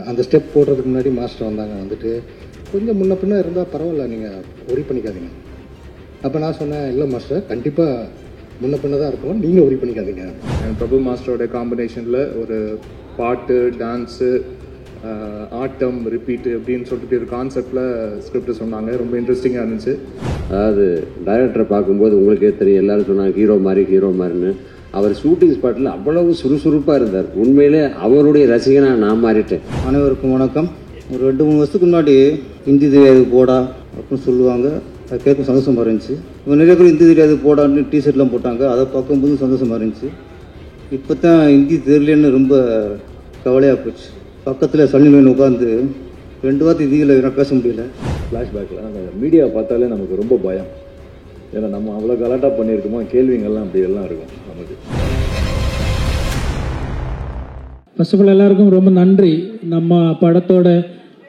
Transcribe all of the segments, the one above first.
அந்த ஸ்டெப் போடுறதுக்கு முன்னாடி மாஸ்டர் வந்தாங்க, வந்துட்டு கொஞ்சம் முன்ன பின்ன இருந்தால் பரவாயில்ல, நீங்கள் ஒரி பண்ணிக்காதீங்க. அப்போ நான் சொன்னேன், இல்லை மாஸ்டர் கண்டிப்பாக முன்ன பின்ன தான் இருக்கும், நீங்கள் ஒரி பண்ணிக்காதீங்க. பிரபு மாஸ்டரோட காம்பினேஷனில் ஒரு பாட்டு, டான்ஸு, ஆட்டம், ரிப்பீட்டு அப்படின்னு சொல்லிட்டு ஒரு கான்செப்டில் ஸ்கிரிப்ட் சொன்னாங்க. ரொம்ப இன்ட்ரெஸ்டிங்காக இருந்துச்சு. அதாவது டைரக்டரை பார்க்கும்போது உங்களுக்கே தெரியும், எல்லோரும் சொன்னாங்க ஹீரோ மாதிரின்னு. அவர் ஷூட்டிங் ஸ்பாட்டில் அவ்வளவு சுறுசுறுப்பாக இருந்தார். உண்மையிலே அவருடைய ரசிகனாக நான் மாறிட்டேன். அனைவருக்கும் வணக்கம். ஒரு 2-3 வருஷத்துக்கு முன்னாடி ஹிந்தி தெரியாது போடா அப்படின்னு சொல்லுவாங்க, அதை கேட்க சந்தோஷமாக இருந்துச்சு. இப்போ நிறைய பேர் ஹிந்தி தெரியாது போடான்னு டிஷர்ட்லாம் போட்டாங்க, அதை பார்க்கும்போது சந்தோஷமாக இருந்துச்சு. இப்போ தான் ஹிந்தி தெரியலன்னு ரொம்ப கவலையாக போச்சு. பக்கத்தில் சன்னிமேன் உட்காந்து 2 வாரத்து ஹிந்தியில் பேச முடியல. ஃப்ளாஷ்பேக்கில் அந்த மீடியா பார்த்தாலே நமக்கு ரொம்ப பயம். ஏன்னா நம்ம அவ்வளோ கலாட்டாக பண்ணியிருக்கோமோ, கேள்விங்கள்லாம் அப்படி எல்லாம் இருக்கும் நமக்கு. ஃபர்ஸ்ட் ஆஃப் ஆல் எல்லாருக்கும் ரொம்ப நன்றி. நம்ம படத்தோட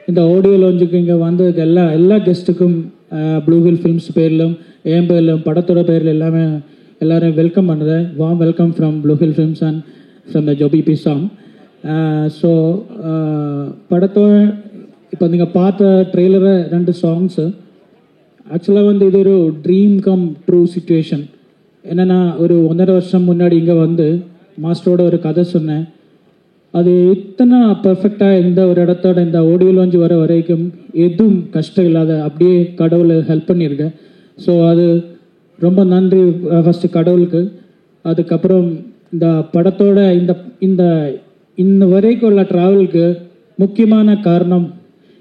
இந்த ஆடியோ லான்ச்சுக்கு இங்கே வந்ததுக்கு எல்லா கெஸ்ட்டுக்கும் ப்ளூ ஹில் ஃபிலிம்ஸ் பேரிலும் என் பேரிலும் படத்தோட பேரில் எல்லாரும் வெல்கம் பண்ணுறேன். Warm welcome from Blue Hill films and from the Joby P song. So படத்தோட இப்போ நீங்கள் பார்த்த ட்ரெய்லரை 2 சாங்ஸு ஆக்சுவலாக இது ஒரு ட்ரீம் கம் ட்ரூ சிச்சுவேஷன். என்னென்னா ஒரு 1.5 வருஷம் முன்னாடி இங்கே மாஸ்டரோட ஒரு கதை சொன்னேன். அது இத்தனை பர்ஃபெக்டாக இந்த ஒரு இடத்தோட இந்த ஆடியோ லான்ச் வர வரைக்கும் எதுவும் கஷ்டம் இல்லாத அப்படியே கடவுளை ஹெல்ப் பண்ணியிருக்கேன். ஸோ அது ரொம்ப நன்றி ஃபஸ்ட்டு கடவுளுக்கு. அதுக்கப்புறம் இந்த படத்தோட இந்த இன்ன வரைக்கும் உள்ள ட்ராவலுக்கு முக்கியமான காரணம்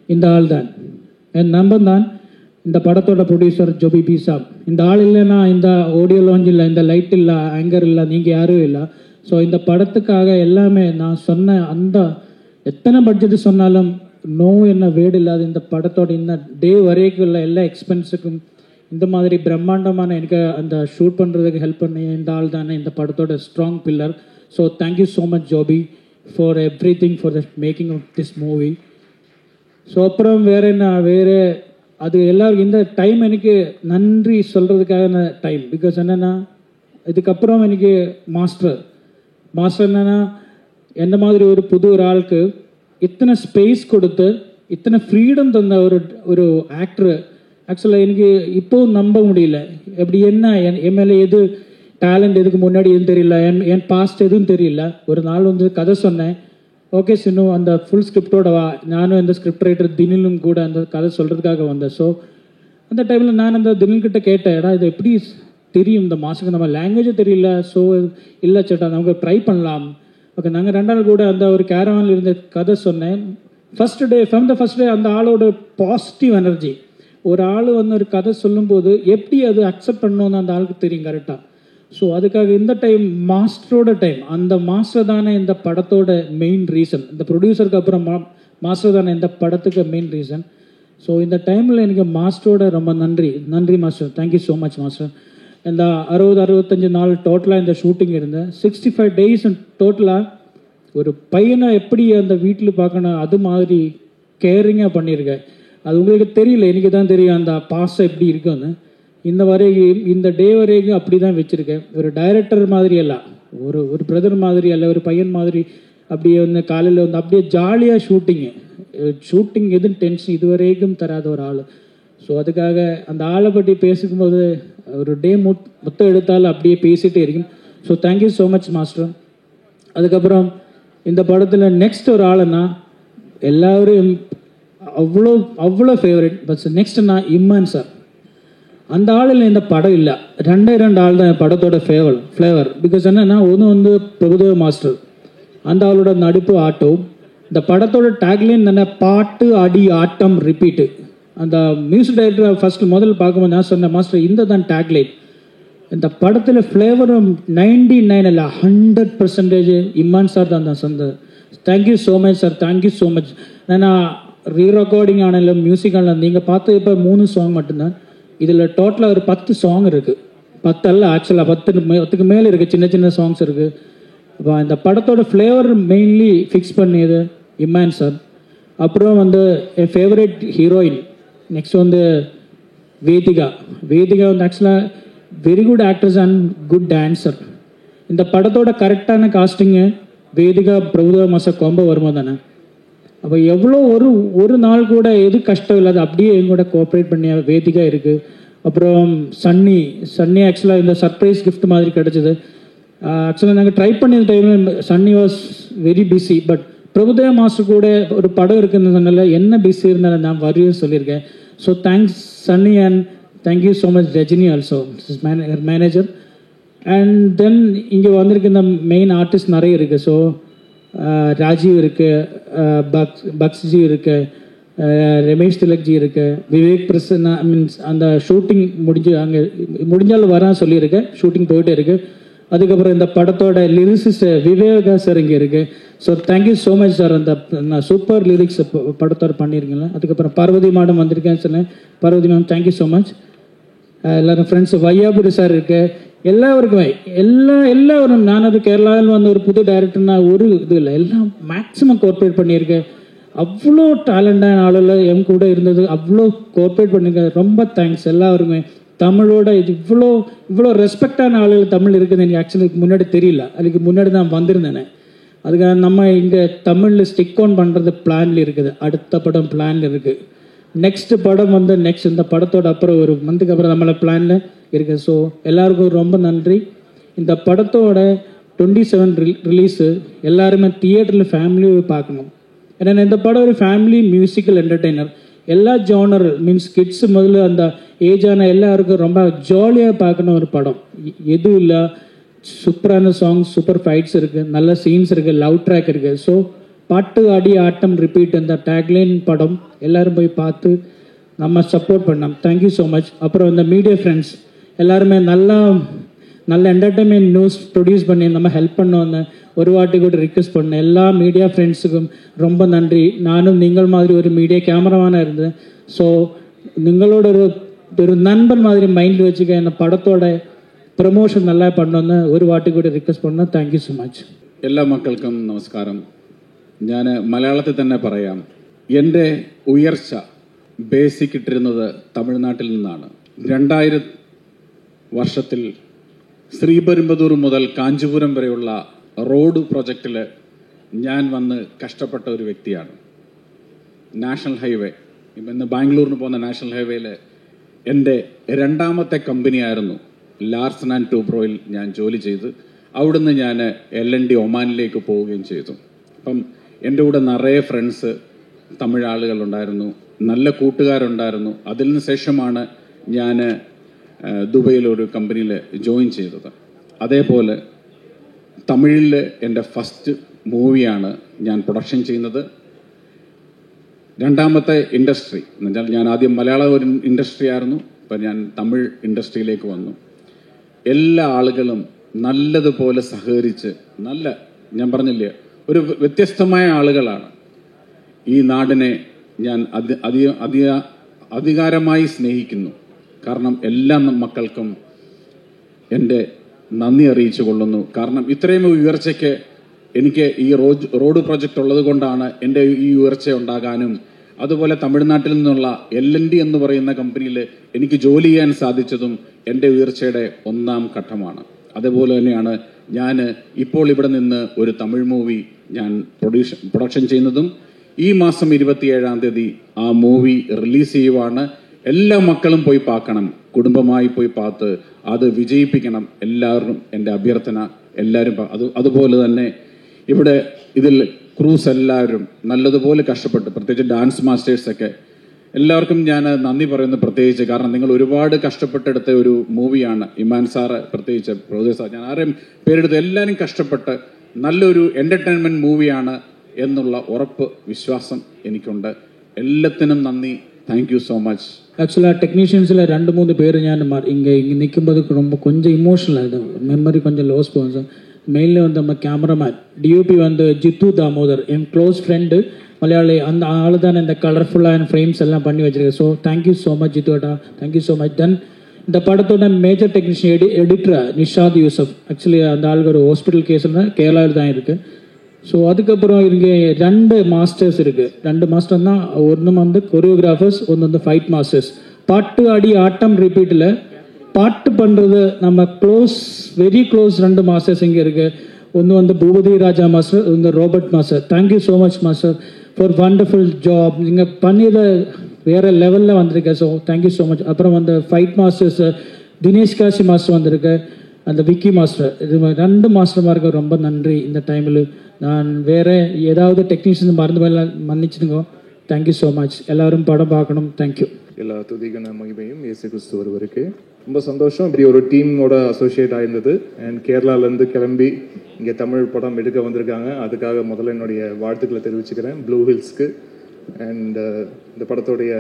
இந்த ஆள் தான். என் நம்பர் தான் இந்த படத்தோட ப்ரொடியூசர் ஜோபி பி சாங். இந்த ஆள் இல்லைன்னா இந்த ஆடியோ லான்ச் இல்லை, இந்த லைட் இல்லை, ஆங்கர் இல்லை, நீங்கள் யாரும் இல்லை. ஸோ இந்த படத்துக்காக எல்லாமே நான் சொன்ன அந்த எத்தனை பட்ஜெட்டு சொன்னாலும் என்ன வேடு இல்லாத இந்த படத்தோட இந்த டே வரைக்கும் உள்ள எல்லா எக்ஸ்பென்ஸுக்கும் இந்த மாதிரி பிரம்மாண்டமான எனக்கு அந்த ஷூட் பண்ணுறதுக்கு ஹெல்ப் பண்ணி இந்த ஆள் தானே இந்த படத்தோட strong pillar. So thank you so much Joby for everything for the making of this movie. So அப்புறம் வேறு அது எல்லோரும் இந்த டைம் எனக்கு நன்றி சொல்கிறதுக்கான டைம். பிகாஸ் என்னென்னா இதுக்கப்புறம் எனக்கு மாஸ்டர் என்னென்னா எந்த மாதிரி ஒரு புது ஒரு ஆளுக்கு இத்தனை ஸ்பேஸ் கொடுத்து இத்தனை ஃப்ரீடம் தந்த ஒரு ஆக்டர் ஆக்சுவலாக எனக்கு இப்போவும் நம்ப முடியல. எப்படி என்ன என் மேலே எது டேலண்ட் எதுக்கு முன்னாடி எதுவும் தெரியல, என் பாஸ்ட் எதுவும் தெரியல. ஒரு நாள் கதை சொன்னேன், ஓகே சின்னு அந்த ஃபுல் ஸ்கிரிப்டோட வா, நானும் அந்த ஸ்கிரிப்ட் ரைட்டர் தினிலும் கூட அந்த கதை சொல்கிறதுக்காக வந்தேன். ஸோ அந்த டைமில் நான் அந்த தினில்கிட்ட கேட்டேன், ஏடா இது எப்படி தெரியும் இந்த மாதத்துக்கு நம்ம லாங்குவேஜே தெரியல. ஸோ இல்லை சேட்டா நமக்கு ட்ரை பண்ணலாம். ஓகே நாங்கள் 2 நாள் கூட அந்த ஒரு கேரவானில் இருந்த கதை சொன்னேன். ஃபஸ்ட் டே அந்த ஆளோட பாசிட்டிவ் எனர்ஜி, ஒரு ஆள் ஒரு கதை சொல்லும்போது எப்படி அது அக்செப்ட் பண்ணணும்னு அந்த ஆளுக்கு தெரியும் கரெக்டாக. ஸோ அதுக்காக இந்த டைம் மாஸ்டரோட டைம், அந்த மாஸ்டர் தானே இந்த படத்தோட மெயின் ரீசன். இந்த ப்ரொடியூசருக்கு அப்புறம் மாஸ்டர் தானே இந்த படத்துக்கு மெயின் ரீசன். ஸோ இந்த டைமில் எனக்கு மாஸ்டரோட ரொம்ப நன்றி master. Thank you so much master. இந்த 60-65 நாள் டோட்டலாக இந்த ஷூட்டிங் இருந்தேன். 65 days டோட்டலாக ஒரு பையனை எப்படி அந்த வீட்டில் பார்க்கணும் அது மாதிரி கேரிங்காக பண்ணியிருக்கேன். அது உங்களுக்கு தெரியல, எனக்கு தான் தெரியும் அந்த பாசம் எப்படி இருக்குன்னு. இந்த டே வரைக்கும் அப்படி தான் வச்சுருக்கேன். ஒரு டைரக்டர் மாதிரி அல்ல, ஒரு பிரதர் மாதிரி அல்ல, ஒரு பையன் மாதிரி அப்படியே காலையில் அப்படியே ஜாலியாக ஷூட்டிங் எதுவும் டென்ஷன் இது வரைக்கும் தராத ஒரு ஆள். ஸோ அதுக்காக அந்த ஆளை பற்றி பேசிக்கும்போது ஒரு டே மொத்தம் எடுத்தாலும் அப்படியே பேசிகிட்டே இருக்கும். So thank you so much master. அதுக்கப்புறம் இந்த படத்தில் நெக்ஸ்ட் ஒரு ஆளுன்னா எல்லோரும் அவ்வளோ ஃபேவரட். பட் நெக்ஸ்ட்னா இம்மான் சார். அந்த ஆளில் இந்த படம் இல்லை, 2 ஆள் தான் படத்தோட ஃப்ளேவர். பிகாஸ் என்னென்னா ஒன்று பிரபுதேவ மாஸ்டர், அந்த ஆளோட நடிப்பு ஆட்டோ. இந்த படத்தோட டேக்லைன் தானே பாட்டு அடி ஆட்டம் ரிப்பீட்டு. அந்த மியூசிக் டைரக்டர் ஃபஸ்ட்டு முதல்ல பார்க்கும்போது நான் சொன்னேன், மாஸ்டர் இந்த தான் டேக்லைன். இந்த படத்தில் ஃப்ளேவரும் 99 இல்லை 100% இம்மான் சார் தான் சொன்னது. Thank you so much sir, thank you so much. நான் ரீ ரெக்கார்டிங் ஆனாலும் மியூசிக் ஆனாலும் நீங்கள் பார்த்து இப்போ 3 சாங் மட்டும்தான். இதில் டோட்டலாக ஒரு 10 சாங் இருக்குது. 10 அல்ல ஆக்சுவலாக 10க்கு மேலே இருக்குது, சின்ன சாங்ஸ் இருக்குது. இப்போ இந்த படத்தோட ஃப்ளேவர் மெயின்லி ஃபிக்ஸ் பண்ணியது இம்மான் சார். அப்புறம் என் ஃபேவரட் ஹீரோயின் நெக்ஸ்ட் வேதிகா ஆக்சுவலாக very good actress and good dancer. இந்த படத்தோட கரெக்டான காஸ்டிங்கு வேதிகா பிரபுதேவ மாஸ்டர் காம்போ வருமா தானே. அப்போ எவ்வளோ ஒரு நாள் கூட எது கஷ்டம் இல்லாத அப்படியே எங்கூட கோஆப்ரேட் பண்ணி வேதிகா இருக்குது. அப்புறம் சன்னி ஆக்சுவலாக இந்த சர்ப்ரைஸ் கிஃப்ட் மாதிரி கிடச்சிது. ஆக்சுவலாக நாங்கள் ட்ரை பண்ணிய டைமில் Sunny was very busy. But Prabhudeva master கூட ஒரு படம் இருக்குதுனால என்ன பிஸி இருந்தாலும் நான் வரையும் சொல்லியிருக்கேன். So thanks Sunny and thank you so much Rajini also manager. And then இங்கே வந்திருக்க இந்த மெயின் ஆர்டிஸ்ட் நிறைய இருக்குது. ஸோ ராஜீவ் இருக்குது, பக்ஸ்ஜி இருக்குது, ரமேஷ் திலக்ஜி இருக்குது, விவேக் பிரசன்னா. மீன்ஸ் அந்த ஷூட்டிங் அங்கே முடிஞ்சாலும் வரான் சொல்லியிருக்கேன். ஷூட்டிங் போயிட்டே இருக்குது. அதுக்கப்புறம் இந்த படத்தோட லிரிக்ஸிஸ்ட் விவேகா சார் இங்கே இருக்குது. So thank you so much sir. அந்த சூப்பர் லிரிக்ஸ் படத்தோட பண்ணியிருக்கீங்களா. அதுக்கப்புறம் பார்வதி மேடம் வந்திருக்கேன்னு சொன்னேன். Parvathi ma'am thank you so much. எல்லாரும் ஃப்ரெண்ட்ஸ் வையாபுரி சார் இருக்கு. எல்லாருக்குமே எல்லாரும் நான் அது கேரளாவில் வந்து ஒரு புது டைரக்டர்னா ஒரு இது இல்லை, எல்லாம் மேக்ஸிமம் கோஆப்ரேட் பண்ணியிருக்கேன். அவ்வளோ டேலண்டான ஆளுகள் என் கூட இருந்தது, அவ்வளோ கோஆப்ரேட் பண்ணியிருக்கேன். ரொம்ப தேங்க்ஸ் எல்லாருமே. தமிழோட இது இவ்வளோ ரெஸ்பெக்டான ஆளுகள் தமிழ் இருக்குது எனக்கு ஆக்சுவலி முன்னாடி தெரியல. அதுக்கு முன்னாடி தான் வந்திருந்தேனே. அதுக்காக நம்ம இங்கே தமிழில் ஸ்டிக் ஆன் பண்ணுறது பிளான்ல இருக்குது. அடுத்த படம் பிளான்ல இருக்குது. நெக்ஸ்ட் படம் வந்து இந்த படத்தோட அப்புறம் ஒரு மந்த்துக்கு அப்புறம் நம்மள பிளான்ல இருக்குது. ஸோ எல்லாருக்கும் ரொம்ப நன்றி. இந்த படத்தோட 27 ரிலீஸு எல்லாருமே தியேட்டரில் ஃபேமிலியை பார்க்கணும். ஏன்னா இந்த படம் ஒரு ஃபேமிலி மியூசிக்கல் என்டர்டெய்னர். எல்லா ஜானர் மீன்ஸ் கிட்ஸ் முதல்ல அந்த ஏஜான எல்லாருக்கும் ரொம்ப ஜாலியாக பார்க்கணும் ஒரு படம். எதுவும் இல்லை, சூப்பரான சாங்ஸ், சூப்பர் ஃபைட்ஸ் இருக்குது, நல்ல சீன்ஸ் இருக்குது, லவ் ட்ராக் இருக்குது. ஸோ பாட்டு ஆடி ஆட்டம் ரிப்பீட் இந்த டேக்லைன் படம் எல்லோரும் போய் பார்த்து நம்ம சப்போர்ட் பண்ணோம். Thank you so much. அப்புறம் இந்த மீடியா ஃப்ரெண்ட்ஸ் எல்லாருமே நல்ல என்டர்டைன்மெண்ட் நியூஸ் ப்ரொடியூஸ் பண்ணி நம்ம ஹெல்ப் பண்ணோன்னு ஒரு வாட்டி கூட ரிக்வெஸ்ட் பண்ணேன். எல்லா மீடியா ஃப்ரெண்ட்ஸுக்கும் ரொம்ப நன்றி. நானும் நீங்கள் மாதிரி ஒரு மீடியா கேமராமேனாக இருந்தேன். ஸோ நிங்களோட ஒரு நண்பன் மாதிரி மைண்டில் வச்சுக்க இந்த படத்தோட ப்ரமோஷன் நல்லா பண்ணோன்னு ഒരു വാട്ടി കൂടി റിക്വസ്റ്റ് பண்ண. Thank so much. എല്ലാ മക്കൾക്കും നമസ്കാരം. ഞാൻ മലയാളത്തിൽ തന്നെ പറയാം. എൻ്റെ ഉയർച്ച ബേസിക് ഇട്ടിരുന്നത് തമിഴ്നാട്ടിൽ നിന്നാണ്. 2000 വർഷത്തിൽ ശ്രീപെരുമ്പതൂർ മുതൽ കാഞ്ചീപുരം വരെയുള്ള റോഡ് പ്രൊജക്റ്റിൽ ഞാൻ വന്ന് കഷ്ടപ്പെട്ട ഒരു വ്യക്തിയാണ്. നാഷണൽ ഹൈവേ, ഇന്ന് ബാംഗ്ലൂരിന് പോകുന്ന നാഷണൽ ഹൈവേയിൽ എൻ്റെ രണ്ടാമത്തെ കമ്പനിയായിരുന്നു ലാർസൻ ആൻഡ് ടൂബ്രോയിൽ ഞാൻ ജോലി ചെയ്ത് അവിടുന്ന് ഞാൻ LND ഒമാനിലേക്ക് പോവുകയും ചെയ്തു. അപ്പം എൻ്റെ കൂടെ നിറയെ ഫ്രണ്ട്സ് തമിഴ് ആളുകളുണ്ടായിരുന്നു, നല്ല കൂട്ടുകാരുണ്ടായിരുന്നു. അതിന് ശേഷമാണ് ഞാൻ ദുബൈയിലൊരു കമ്പനിയിൽ ജോയിൻ ചെയ്തത്. അതേപോലെ തമിഴിൽ എൻ്റെ ഫസ്റ്റ് മൂവിയാണ് ഞാൻ പ്രൊഡക്ഷൻ ചെയ്യുന്നത്. രണ്ടാമത്തെ ഇൻഡസ്ട്രി എന്നുവെച്ചാൽ ഞാൻ ആദ്യം മലയാള ഒരു ഇൻഡസ്ട്രി ആയിരുന്നു, ഇപ്പം ഞാൻ തമിഴ് ഇൻഡസ്ട്രിയിലേക്ക് വന്നു. എല്ലാ ആളുകളും നല്ലതുപോലെ സഹകരിച്ച് ഞാൻ പറഞ്ഞില്ലേ, ഒരു വ്യത്യസ്തമായ ആളുകളാണ്. ഈ നാടിനെ ഞാൻ അധികാരമായി സ്നേഹിക്കുന്നു. കാരണം എല്ലാ മക്കൾക്കും എൻ്റെ നന്ദി അറിയിച്ചു കൊള്ളുന്നു. കാരണം ഇത്രയും ഉയർച്ചയ്ക്ക് എനിക്ക് ഈ റോഡ് പ്രൊജക്റ്റ് ഉള്ളത് കൊണ്ടാണ് എൻ്റെ ഈ ഉയർച്ച ഉണ്ടാകാനും അതുപോലെ തമിഴ്നാട്ടിൽ നിന്നുള്ള LND എന്ന് പറയുന്ന കമ്പനിയിൽ എനിക്ക് ജോലി ചെയ്യാൻ സാധിച്ചതും എൻ്റെ ഉയർച്ചയുടെ ഒന്നാം ഘട്ടമാണ്. അതുപോലെ തന്നെയാണ് ഞാൻ ഇപ്പോൾ ഇവിടെ നിന്ന് ഒരു തമിഴ് മൂവി ഞാൻ പ്രൊഡക്ഷൻ ചെയ്യുന്നതും ഈ മാസം 27-ാം തീയതി ആ മൂവി റിലീസ് ചെയ്യുവാണ്. എല്ലാ മക്കളും പോയി பார்ക്കണം, കുടുംബമായി പോയി பார்ത്ത് അത് വിജയിപ്പിക്കണം. എല്ലാവരും എൻ്റെ അഭ്യർത്ഥന. എല്ലാവരും അതുപോലെ തന്നെ ഇവിടെ ഇതിൽ ക്രൂസ് എല്ലാവരും നല്ലതുപോലെ കഷ്ടപ്പെട്ടു, പ്രത്യേകിച്ച് ഡാൻസ് മാസ്റ്റേഴ്സൊക്കെ എല്ലാവർക്കും ഞാൻ നന്ദി പറയുന്നു പ്രത്യേകിച്ച്. കാരണം നിങ്ങൾ ഒരുപാട് കഷ്ടപ്പെട്ടെടുത്ത ഒരു മൂവിയാണ്. ഇമാൻ സാറ് പ്രത്യേകിച്ച്, പ്രൊഡ്യൂസർ സാർ, ഞാൻ ആരെയും പേരെടുത്ത് എല്ലാവരും കഷ്ടപ്പെട്ട് നല്ലൊരു എൻ്റർടൈൻമെൻറ്റ് മൂവിയാണ് എന്നുള്ള ഉറപ്പ് വിശ്വാസം എനിക്കുണ്ട്. എല്ലാത്തിനും നന്ദി. Thank you so much. ஆக்சுவலாக டெக்னீஷியன்ஸில் 2-3 பேர் ஞான் இங்கே நிற்கும்போது ரொம்ப கொஞ்சம் இமோஷனல் ஆகிடும், மெமரி கொஞ்சம் லாஸ் போகும் சார். மெயினில் வந்து நம்ம கேமராமேன் DOP வந்து ஜித்து தாமோதர், என் க்ளோஸ் ஃப்ரெண்டு மலையாளி. அந்த ஆள் தான் இந்த கலர்ஃபுல்லான ஃப்ரேம்ஸ் எல்லாம் பண்ணி வச்சிருக்கேன். ஸோ தேங்க்யூ ஸோ மச் ஜித்துடா, தேங்க்யூ ஸோ மச். தென் இந்த படத்தோட major technician editor Nishad Yusuf. Actually அந்த ஆளுக்கு ஒரு ஹாஸ்பிட்டல் கேஸில் கேரளாவில் தான் இருக்குது. ஸோ அதுக்கப்புறம் இங்கே 2 மாஸ்டர்ஸ் இருக்குது. 2 மாஸ்டர் தான். ஒன்று வந்து கொரியோகிராஃபர்ஸ், ஒன்று வந்து ஃபைட் மாஸ்டர்ஸ். பாட்டு ஆடி ஆட்டம் ரிப்பீட்டில் பாட்டு பண்ணுறது நம்ம வெரி க்ளோஸ் 2 மாஸ்டர்ஸ் இங்கே இருக்குது. ஒன்று வந்து பூபதி ராஜா மாஸ்டர், ஒன்று Robert master. Thank you so much master for wonderful job. நீங்கள் பண்ணியதை வேறு லெவலில் வந்திருக்க. So thank you so much. அப்புறம் வந்து fight masters Dinesh Kasi master வந்திருக்கு, அந்த விக்கி மாஸ்டர், இது 2 மாஸ்டர்மாருக்கு ரொம்ப நன்றி. இந்த டைமில் நான் வேறு ஏதாவது டெக்னீஷியன்ஸ் மறந்து மன்னிச்சுடுங்க. Thank you so much. எல்லோரும் படம் பார்க்கணும். தேங்க்யூ. எல்லா துதிகன மகிமையும் இயேசு கிறிஸ்து ஒருவருக்கு. ரொம்ப சந்தோஷம் இப்படி ஒரு டீமோட அசோசியேட் ஆயிருந்தது. அண்ட் கேரளாலேருந்து கிளம்பி இங்கே தமிழ் படம் எடுக்க வந்திருக்காங்க. அதுக்காக முதல்ல என்னுடைய வாழ்த்துக்களை தெரிவிச்சுக்கிறேன் ப்ளூ ஹில்ஸ்க்கு. அண்ட் இந்த படத்தோடைய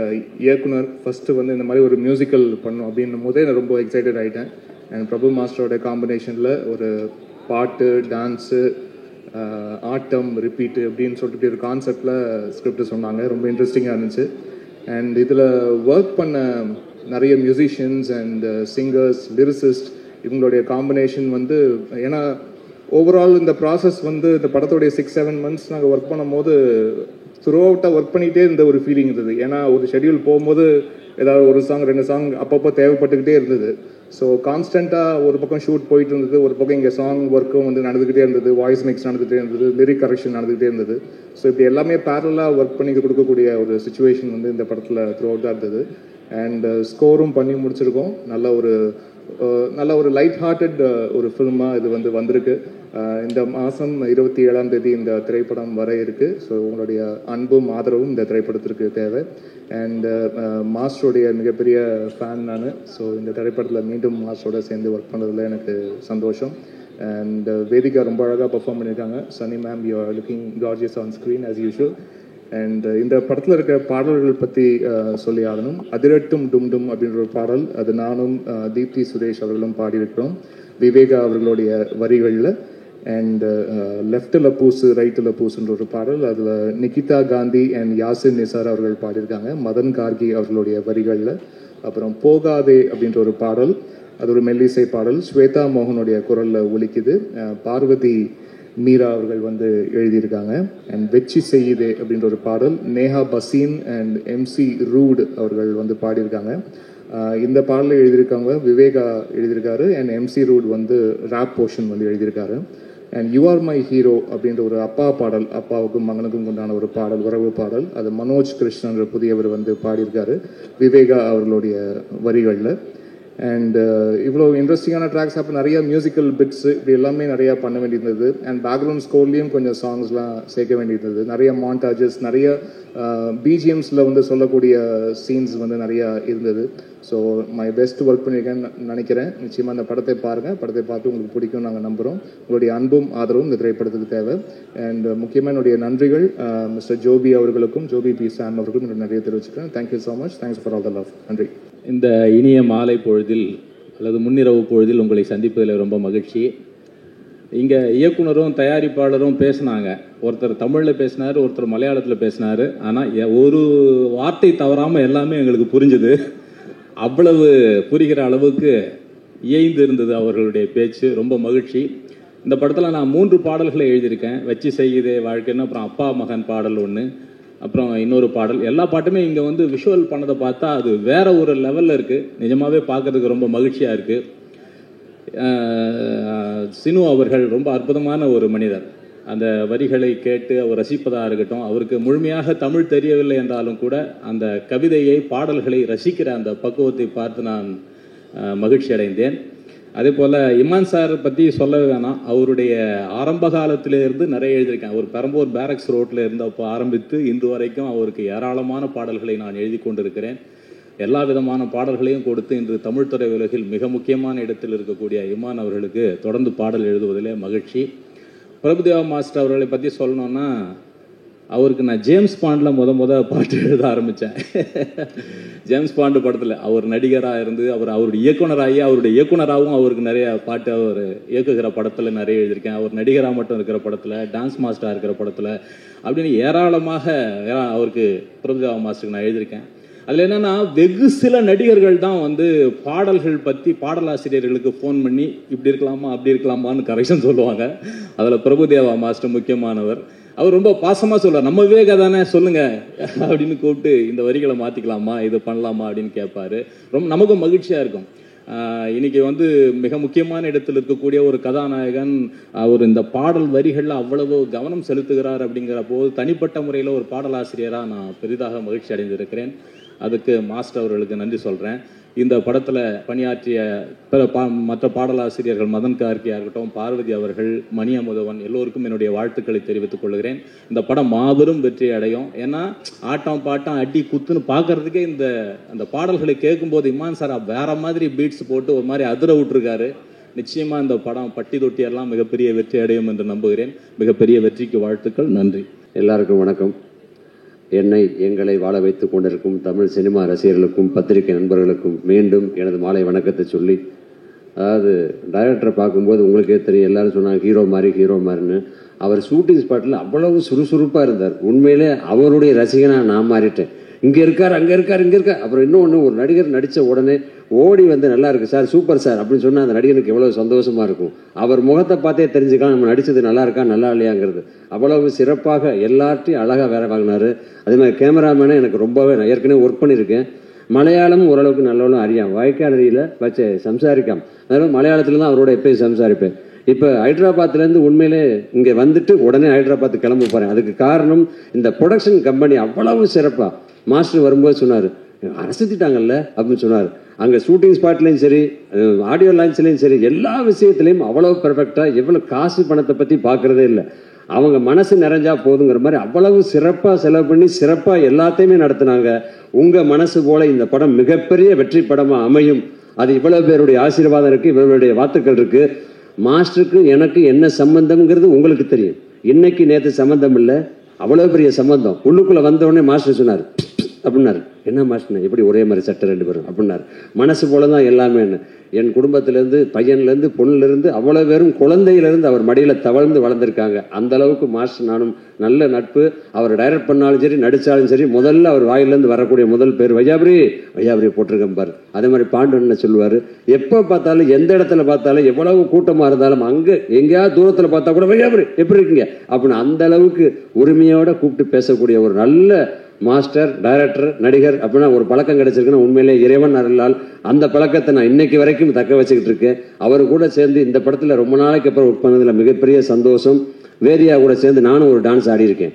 இயக்குனர் ஃபஸ்ட்டு வந்து இந்த மாதிரி ஒரு மியூசிக்கல் பண்ணும் அப்படின்னும் போதே நான் ரொம்ப எக்ஸைட்டட் ஆகிட்டேன். அண்ட் பிரபு மாஸ்டரோட காம்பினேஷனில் ஒரு பாட்டு, டான்ஸு, ஆட்டம், ரிப்பீட்டு அப்படின்னு சொல்லிட்டு ஒரு கான்செப்டில் ஸ்கிரிப்ட் சொன்னாங்க. ரொம்ப இன்ட்ரெஸ்டிங்காக இருந்துச்சு. அண்ட் இதில் ஒர்க் பண்ண நிறைய மியூசிஷியன்ஸ் அண்ட் சிங்கர்ஸ், லிரிசிஸ்ட், இவங்களுடைய காம்பினேஷன் வந்து ஏன்னா ஓவரால் இந்த ப்ராசஸ் வந்து இந்த படத்தோடைய 6-7 months நாங்கள் ஒர்க் பண்ணும் போது த்ரூ அவுட்டாக ஒர்க் பண்ணிகிட்டே இருந்த ஒரு ஃபீலிங் இருந்தது. ஏன்னா ஒரு ஷெட்யூல் போகும்போது ஏதாவது ஒரு சாங் 2 சாங் அப்பப்போ தேவைப்பட்டுக்கிட்டே இருந்தது. ஸோ கான்ஸ்டண்ட்டாக ஒரு பக்கம் ஷூட் போயிட்டு இருந்தது, ஒரு பக்கம் இங்கே சாங் ஒர்க்கும் வந்து நடந்துக்கிட்டே இருந்தது, வாய்ஸ் மிக்ஸ் நடந்துகிட்டே இருந்தது, லிரிக் கரெக்ஷன் நடந்துகிட்டே இருந்தது. ஸோ இப்படி எல்லாமே பேரலாக ஒர்க் பண்ணி கொடுக்கக்கூடிய ஒரு சுச்சுவேஷன் வந்து இந்த படத்தில் த்ரூ அவுட்டாக இருந்தது. அண்ட் ஸ்கோரும் பண்ணி முடிச்சிருக்கோம். நல்ல ஒரு லைட் ஹார்ட்டட் ஒரு ஃபில்மாக இது வந்து வந்திருக்கு. இந்த மாதம் 27ஆம் தேதி இந்த திரைப்படம் வர இருக்குது. ஸோ உங்களுடைய அன்பும் ஆதரவும் இந்த திரைப்படத்திற்கு தேவை. அண்ட் மாஸ்டருடைய மிகப்பெரிய ஃபேன் நான். ஸோ இந்த திரைப்படத்தில் மீண்டும் மாஸ்டரோட சேர்ந்து ஒர்க் பண்ணுறதுல எனக்கு சந்தோஷம். அண்ட் வேதிகா ரொம்ப அழகாக பெர்ஃபார்ம் பண்ணியிருக்காங்க. Sani ma'am, you are looking gorgeous on screen as usual. And இந்த படத்தில் இருக்கிற பாடல்கள் பற்றி சொல்லி ஆகணும். அதிரட்டும் டும் டும் அப்படின்ற ஒரு பாடல், அது நானும் தீப்தி சுரேஷ் அவர்களும் பாடியிருக்கிறோம், விவேகா அவர்களுடைய வரிகளில். அண்ட் லெஃப்டில் பூசு ரைட்டில் பூசுன்ற ஒரு பாடல், அதில் நிகிதா காந்தி அண்ட் யாசின் நிசார் அவர்கள் பாடியிருக்காங்க, மதன் கார்கி அவர்களுடைய வரிகளில். அப்புறம் போகாதே அப்படின்ற ஒரு பாடல், அது ஒரு மெல்லிசை பாடல், ஸ்வேதா மோகனுடைய குரலில் ஒலிக்குது. பார்வதி மீரா அவர்கள் வந்து எழுதியிருக்காங்க. அண்ட் வெச்சி செய்யுதே அப்படின்ற ஒரு பாடல் நேஹா பசீன் அண்ட் MC ரூட் அவர்கள் வந்து பாடியிருக்காங்க. இந்த பாடலை எழுதியிருக்காங்க விவேகா எழுதியிருக்காரு. அண்ட் MC ரூட் வந்து ரேப் போர்ஷன் வந்து எழுதியிருக்காரு. And you are my hero அப்படின்ற ஒரு அப்பா பாடல், அப்பாவுக்கும் மகனுக்கும் உண்டான ஒரு பாடல், உறவு பாடல், அது மனோஜ் கிருஷ்ணன்ற புதியவர் வந்து பாடியிருக்காரு விவேகா அவர்களுடைய வரிகளில். அண்ட் இவ்வளோ இன்ட்ரெஸ்டிங்கான ட்ராக்ஸ், அப்போ நிறைய மியூசிக்கல் பிட்ஸு இப்படி எல்லாமே நிறையா பண்ண வேண்டியிருந்தது. அண்ட் பேக்ரவுண்ட் ஸ்கோர்லேயும் கொஞ்சம் சாங்ஸ்லாம் சேர்க்க வேண்டியிருந்தது. நிறைய மாண்டாஜஸ், நிறைய பிஜிஎம்ஸில் வந்து சொல்லக்கூடிய சீன்ஸ் வந்து நிறையா இருந்தது. ஸோ மை பெஸ்ட் ஒர்க் பண்ணியிருக்கேன்னு நினைக்கிறேன். நிச்சயமாக இந்த படத்தை பாருங்கள். படத்தை பார்த்து உங்களுக்கு பிடிக்கும் நாங்கள் நம்புகிறோம். உங்களுடைய அன்பும் ஆதரவும் இந்த திரைப்படத்துக்கு தேவை. அண்ட் முக்கியமாக என்னுடைய நன்றிகள் மிஸ்டர் ஜோபி அவர்களுக்கும், ஜோபி பி சாம் அவர்களுக்கும் என்னோட நிறைய தெரிவிச்சுக்கிறேன். Thank you so much. Thanks for all the love. நன்றி. இந்த இனிய மாலை பொழுதில் அல்லது முன்னிரவு பொழுதில் உங்களை சந்திப்பதில் ரொம்ப மகிழ்ச்சி. இங்கே இயக்குனரும் தயாரிப்பாளரும் பேசினாங்க. ஒருத்தர் தமிழில் பேசினார், ஒருத்தர் மலையாளத்தில் பேசினார். ஆனால் ஒரு வார்த்தை தவறாமல் எல்லாமே எங்களுக்கு புரிஞ்சுது. அவ்வளவு புரிகிற அளவுக்கு இயைந்து இருந்தது அவர்களுடைய பேச்சு. ரொம்ப மகிழ்ச்சி. இந்த படத்தில் நான் 3 பாடல்களை எழுதியிருக்கேன். வச்சு செய்யுதே வாழ்க்கைன்னு, அப்புறம் அப்பா மகன் பாடல் ஒன்று, அப்புறம் இன்னொரு பாடல். எல்லா பாட்டுமே இங்கே வந்து விஷுவல் பண்ணதை பார்த்தா அது வேற ஒரு லெவலில் இருக்குது. நிஜமாகவே பார்க்கறதுக்கு ரொம்ப மகிழ்ச்சியாக இருக்குது. சினு அவர்கள் ரொம்ப அற்புதமான ஒரு மனிதர். அந்த வரிகளை கேட்டு அவர் ரசிப்பதாக இருக்கட்டும், அவருக்கு முழுமையாக தமிழ் தெரியவில்லை என்றாலும் கூட அந்த கவிதையை, பாடல்களை ரசிக்கிற அந்த பக்குவத்தை பார்த்து நான் மகிழ்ச்சி அடைந்தேன். அதே போல் இமான் சார் பற்றி சொல்லவே வேணாம். அவருடைய ஆரம்ப காலத்திலேருந்து நிறைய எழுதியிருக்கேன். அவர் பெரம்பூர் பேரக்ஸ் ரோட்டில் இருந்தப்போ ஆரம்பித்து இன்று வரைக்கும் அவருக்கு ஏராளமான பாடல்களை நான் எழுதி கொண்டிருக்கிறேன். எல்லா விதமான பாடல்களையும் கொடுத்து இன்று தமிழ் துறை உலகில் மிக முக்கியமான இடத்தில் இருக்கக்கூடிய இமான் அவர்களுக்கு தொடர்ந்து பாடல் எழுதுவதிலே மகிழ்ச்சி. பிரபுதேவா மாஸ்டர் அவர்களை பற்றி சொல்லணுன்னா, அவருக்கு நான் ஜேம்ஸ் பாண்டில் முத பாட்டு எழுத ஆரம்பித்தேன். ஜேம்ஸ் பாண்டு படத்தில் அவர் நடிகராக இருந்து அவருடைய இயக்குனராகி அவருடைய இயக்குனராகவும் அவருக்கு நிறைய பாட்டு அவர் இயக்குகிற படத்தில் நிறைய எழுதியிருக்கேன். அவர் நடிகராக மட்டும் இருக்கிற படத்தில், டான்ஸ் மாஸ்டராக இருக்கிற படத்தில் அப்படின்னு ஏராளமாக அவருக்கு பிரபுதேவா மாஸ்டருக்கு நான் எழுதியிருக்கேன். அதில் என்னென்னா, வெகு சில நடிகர்கள் தான் வந்து பாடல்கள் பற்றி பாடலாசிரியர்களுக்கு ஃபோன் பண்ணி இப்படி இருக்கலாமா அப்படி இருக்கலாமான்னு கரெக்ஷன் சொல்லுவாங்க. அதில் பிரபுதேவா மாஸ்டர் முக்கியமானவர். அவர் ரொம்ப பாசமாக சொல்லுவார், நம்ம விவேகா தானே சொல்லுங்க அப்படின்னு கூப்பிட்டு இந்த வரிகளை மாற்றிக்கலாமா, இது பண்ணலாமா அப்படின்னு கேட்பாரு. ரொம்ப நமக்கும் மகிழ்ச்சியாக இருக்கும். இன்னைக்கு வந்து மிக முக்கியமான இடத்தில் இருக்கக்கூடிய ஒரு கதாநாயகன் அவர் இந்த பாடல் வரிகளில் அவ்வளவு கவனம் செலுத்துகிறார் அப்படிங்கிற போது தனிப்பட்ட முறையில் ஒரு பாடலாசிரியராக நான் பெரிதாக மகிழ்ச்சி அடைந்திருக்கிறேன். அதுக்கு மாஸ்டர் அவர்களுக்கு நன்றி சொல்கிறேன். இந்த படத்தில் பணியாற்றிய மற்ற பாடலாசிரியர்கள் மதன் கார்கியா இருக்கட்டும், பார்வதி அவர்கள், மணி அமுதவன் எல்லோருக்கும் என்னுடைய வாழ்த்துக்களை தெரிவித்துக் கொள்கிறேன். இந்த படம் மாபெரும் வெற்றி அடையும். ஏன்னா ஆட்டம் பாட்டம் அடி குத்துன்னு பார்க்கறதுக்கே அந்த பாடல்களை கேட்கும்போது இமான் சார் வேற மாதிரி பீட்ஸ் போட்டு ஒரு மாதிரி அதிர விட்டுருக்காரு. நிச்சயமா இந்த படம் பட்டி தொட்டியெல்லாம் மிகப்பெரிய வெற்றி அடையும் என்று நம்புகிறேன். மிகப்பெரிய வெற்றிக்கு வாழ்த்துக்கள். நன்றி. எல்லாருக்கும் வணக்கம். எங்களை வாழ வைத்துக் கொண்டிருக்கும் தமிழ் சினிமா ரசிகர்களுக்கும் பத்திரிகை நண்பர்களுக்கும் மீண்டும் எனது மாலை வணக்கத்தை சொல்லி, அதாவது டைரக்டரை பார்க்கும்போது உங்களுக்கே தெரியும், எல்லாரும் சொன்னாங்க ஹீரோ மாதிரின்னு. அவர் ஷூட்டிங் ஸ்பாட்டில் அவ்வளவு சுறுசுறுப்பாக இருந்தார். உண்மையிலே அவருடைய ரசிகனாக நான் மாறிட்டேன். இங்கே இருக்கார், அங்கே இருக்கார், இங்கே இருக்கார். அப்புறம் இன்னொன்று, ஒரு நடிகர் நடித்த உடனே ஓடி வந்து நல்லா இருக்கு சார், சூப்பர் சார் அப்படின்னு சொன்னால் அந்த நடிகனுக்கு எவ்வளோ சந்தோஷமாக இருக்கும். அவர் முகத்தை பார்த்தே தெரிஞ்சுக்கலாம் நம்ம நடித்தது நல்லா இருக்கா நல்லா இல்லையாங்கிறது. அவ்வளவு சிறப்பாக எல்லார்ட்டையும் அழகாக வேலை வாங்கினார். அதே மாதிரி கேமராமேனே எனக்கு ரொம்பவே, நான் ஏற்கனவே ஒர்க் பண்ணியிருக்கேன். மலையாளம் ஓரளவுக்கு நல்லவளும் அறியாம், வாய்க்காலரியில் வச்சு சம்சாரிக்காம, அதனால மலையாளத்தில் தான் அவரோட எப்பயும் சம்சாரிப்பேன். இப்போ ஹைதராபாத்லேருந்து உண்மையிலே இங்கே வந்துட்டு உடனே ஹைதராபாத் கிளம்ப போகிறேன். அதுக்கு காரணம் இந்த ப்ரொடக்ஷன் கம்பெனி அவ்வளவு சிறப்பாக. மாஸ்டர் வரும்போது சொன்னார், அரசுத்திட்டாங்கல்ல அப்படின்னு சொன்னார். அங்கே ஷூட்டிங் ஸ்பாட்லேயும் சரி, ஆடியோ லான்ச்லேயும் சரி, எல்லா விஷயத்துலையும் அவ்வளோ பெர்ஃபெக்டாக, எவ்வளோ காசு பணத்தை பற்றி பார்க்குறதே இல்லை. அவங்க மனசு நிறைஞ்சா போதுங்கிற மாதிரி அவ்வளவு சிறப்பாக செலவு பண்ணி சிறப்பாக எல்லாத்தையுமே நடத்தினாங்க. உங்கள் மனசு போல இந்த படம் மிகப்பெரிய வெற்றி படமாக அமையும். அது இவ்வளோ பேருடைய ஆசீர்வாதம் இருக்குது, இவருடைய வாழ்த்துக்கள் இருக்குது. மாஸ்டருக்கு எனக்கு என்ன சம்பந்தம்ங்கிறது உங்களுக்கு தெரியும். இன்னைக்கு நேற்று சம்பந்தம் இல்லை, அவ்வளோ பெரிய சம்பந்தம். உள்ளுக்குள்ளே வந்தோடனே மாஸ்டர் சொன்னார் அப்படின்னாரு. என்ன மாஸ்டர் எப்படி ஒரே மாதிரி சட்டை 2 பேரும் அப்படின்னாரு. மனசு போல தான் எல்லாமே. என்ன என் குடும்பத்திலேருந்து, பையன்லேருந்து, பொண்ணுலேருந்து, அவ்வளோ பேரும் குழந்தையிலேருந்து அவர் மடியில் தவழ்ந்து வளர்ந்துருக்காங்க. அந்த அளவுக்கு மாஸ்டர் நானும் நல்ல நட்பு. அவர் டைரக்ட் பண்ணாலும் சரி, நடித்தாலும் சரி, முதல்ல அவர் வாயிலேருந்து வரக்கூடிய முதல் பேர் வையாபுரி போட்டிருக்கேன் பாரு. அதே மாதிரி பாண்டவன் சொல்லுவார், எப்போ பார்த்தாலும் எந்த இடத்துல பார்த்தாலும் எவ்வளவு கூட்டமாக இருந்தாலும் அங்கே எங்கேயாவது தூரத்தில் பார்த்தா கூட வையாபுரி எப்படி இருக்கீங்க அப்படின்னு அந்த அளவுக்கு உரிமையோட கூப்பிட்டு பேசக்கூடிய ஒரு நல்ல மாஸ்டர், டைரக்டர், நடிகர் அப்படின்னா ஒரு பழக்கம் கிடைச்சிருக்குன்னா உண்மையிலே இறைவன் அருளால் அந்த பழக்கத்தை நான் இன்னைக்கு வரைக்கும் தக்க வச்சுக்கிட்டு இருக்கேன். அவர் கூட சேர்ந்து இந்த படத்தில் ரொம்ப நாளைக்கு அப்புறம் ஒர்க் பண்ணதில் மிகப்பெரிய சந்தோஷம். வேதியா கூட சேர்ந்து நானும் ஒரு டான்ஸ் ஆடி இருக்கேன்.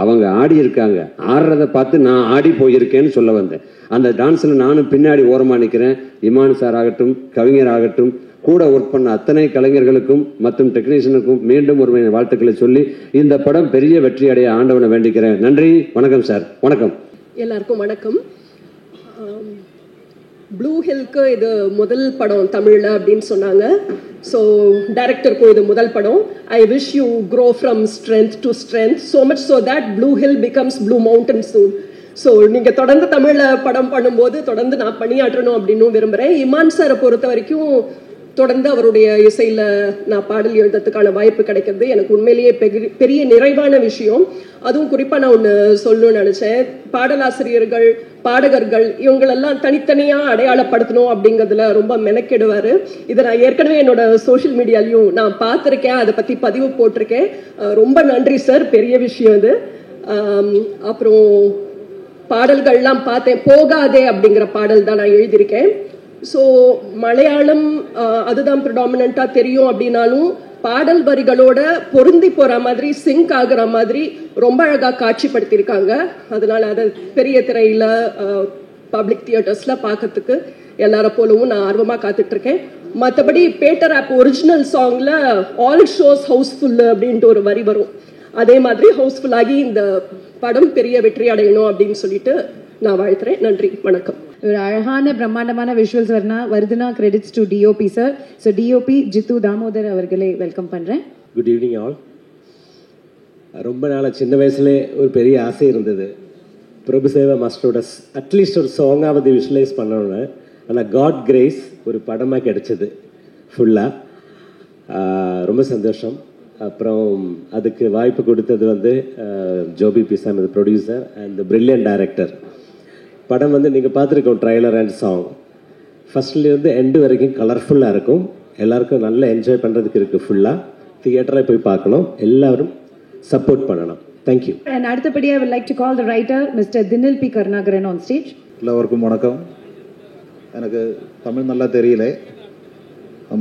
அவங்க ஆடி இருக்காங்க, ஆடுறதை பார்த்து நான் ஆடி போயிருக்கேன்னு சொல்ல வந்தேன். அந்த டான்ஸில் நானும் பின்னாடி ஓரமாக நிற்கிறேன். இமான் சார் ஆகட்டும், கவிஞர் ஆகட்டும், கூட ஒர்க் பண்ண அத்தனை கலைஞர்களுக்கும் மற்றும் டெக்னீஷியனுக்கும் மீண்டும் ஒரு வாழ்த்துக்களை சொல்லி இந்த படம் பெரிய வெற்றி அடைய ஆண்டவனை வேண்டிக்கிறேன். நன்றி, வணக்கம் சார். வணக்கம் எல்லாருக்கும். வணக்கம். ப்ளூ ஹில்க்கு இது முதல் படம் தமிழில் அப்படின்னு சொன்னாங்க. ஸோ டைரக்டருக்கும் இது முதல் படம். I wish you grow from strength to strength, so much so that blue hill becomes blue mountain soon. So நீங்கள் தொடர்ந்து தமிழில் படம் பண்ணும்போது தொடர்ந்து நான் பணியாற்றணும் அப்படின்னு விரும்புகிறேன். இமான் சாரை பொறுத்த வரைக்கும் தொடர்ந்து அவருடைய இசையில் நான் பாடல் எழுதுறதுக்கான வாய்ப்பு கிடைக்கிறது எனக்கு உண்மையிலேயே பெரிய நிறைவான விஷயம். அதுவும் குறிப்பாக நான் ஒன்று சொல்லணும்னு நினச்சேன். பாடலாசிரியர்கள், பாடகர்கள் இவங்களெல்லாம் தனித்தனியாக அடையாளப்படுத்தணும் அப்படிங்கிறதுல ரொம்ப மெனக்கெடுவார். இதை நான் ஏற்கனவே என்னோட சோஷியல் மீடியாலையும் நான் பார்த்துருக்கேன், அதை பற்றி பதிவு போட்டிருக்கேன். ரொம்ப நன்றி சார், பெரிய விஷயம் இது. அப்புறம் பாடல்கள்லாம் பார்த்தேன். போகாதே அப்படிங்கிற பாடல் தான் நான் எழுதியிருக்கேன். ஸோ மலையாளம் அதுதான் ப்ரிடாமினண்ட்டாக தெரியும் அப்படின்னாலும் பாடல் வரிகளோட பொருந்தி போகிற மாதிரி, சிங்க் ஆகுற மாதிரி ரொம்ப அழகாக காட்சிப்படுத்தியிருக்காங்க. அதனால் அதை பெரிய திரையில் பப்ளிக் தியேட்டர்ஸில் பார்க்கறதுக்கு எல்லார போலவும் நான் ஆர்வமாக காத்துட்ருக்கேன். மற்றபடி பேட்டர் ஆப் ஒரிஜினல் சாங்கில் ஆல் ஷோஸ் ஹவுஸ்ஃபுல் அப்படின்ட்டு ஒரு வரி வரும். அதே மாதிரி ஹவுஸ்ஃபுல் ஆகி இந்த படம் பெரிய வெற்றி அடையணும் அப்படின்னு சொல்லிட்டு நான் வாழ்த்துறேன். நன்றி, வணக்கம். ஒரு அழகான பிரம்மாண்டமான விஷுவல்ஸ் வருதுன்னா credits to DOP sir. So DOP Jithu Damodar அவர்களை வெல்கம் பண்ணுறேன். Good evening all. ரொம்ப நாளாக சின்ன வயசுலேயே ஒரு பெரிய ஆசை இருந்தது, பிரபுசேவா மாஸ்டரோட அட்லீஸ்ட் ஒரு சாங்காவது விஷுவலைஸ் பண்ணணும்னு. ஆனால் காட் கிரேஸ் ஒரு படமாக கிடைச்சது ஃபுல்லாக. ரொம்ப சந்தோஷம். அப்புறம் அதுக்கு வாய்ப்பு கொடுத்தது Joby Pisam, producer and brilliant director. படம் நீங்கள் பார்த்துருக்கோம், ட்ரைலர் அண்ட் சாங் ஃபர்ஸ்ட்லேருந்து எண்டு வரைக்கும் கலர்ஃபுல்லாக இருக்கும். எல்லாருக்கும் நல்லா என்ஜாய் பண்ணுறதுக்கு இருக்குது. ஃபுல்லாக தியேட்டரில் போய் பார்க்கணும், எல்லாரும் சப்போர்ட் பண்ணணும். தேங்க்யூ. அண்ட் அடுத்தபடியாக I would like to call the writer Mr. Dinil P. Karnagaran on stage. எல்லாருக்கும் வணக்கம். எனக்கு தமிழ் நல்லா தெரியல,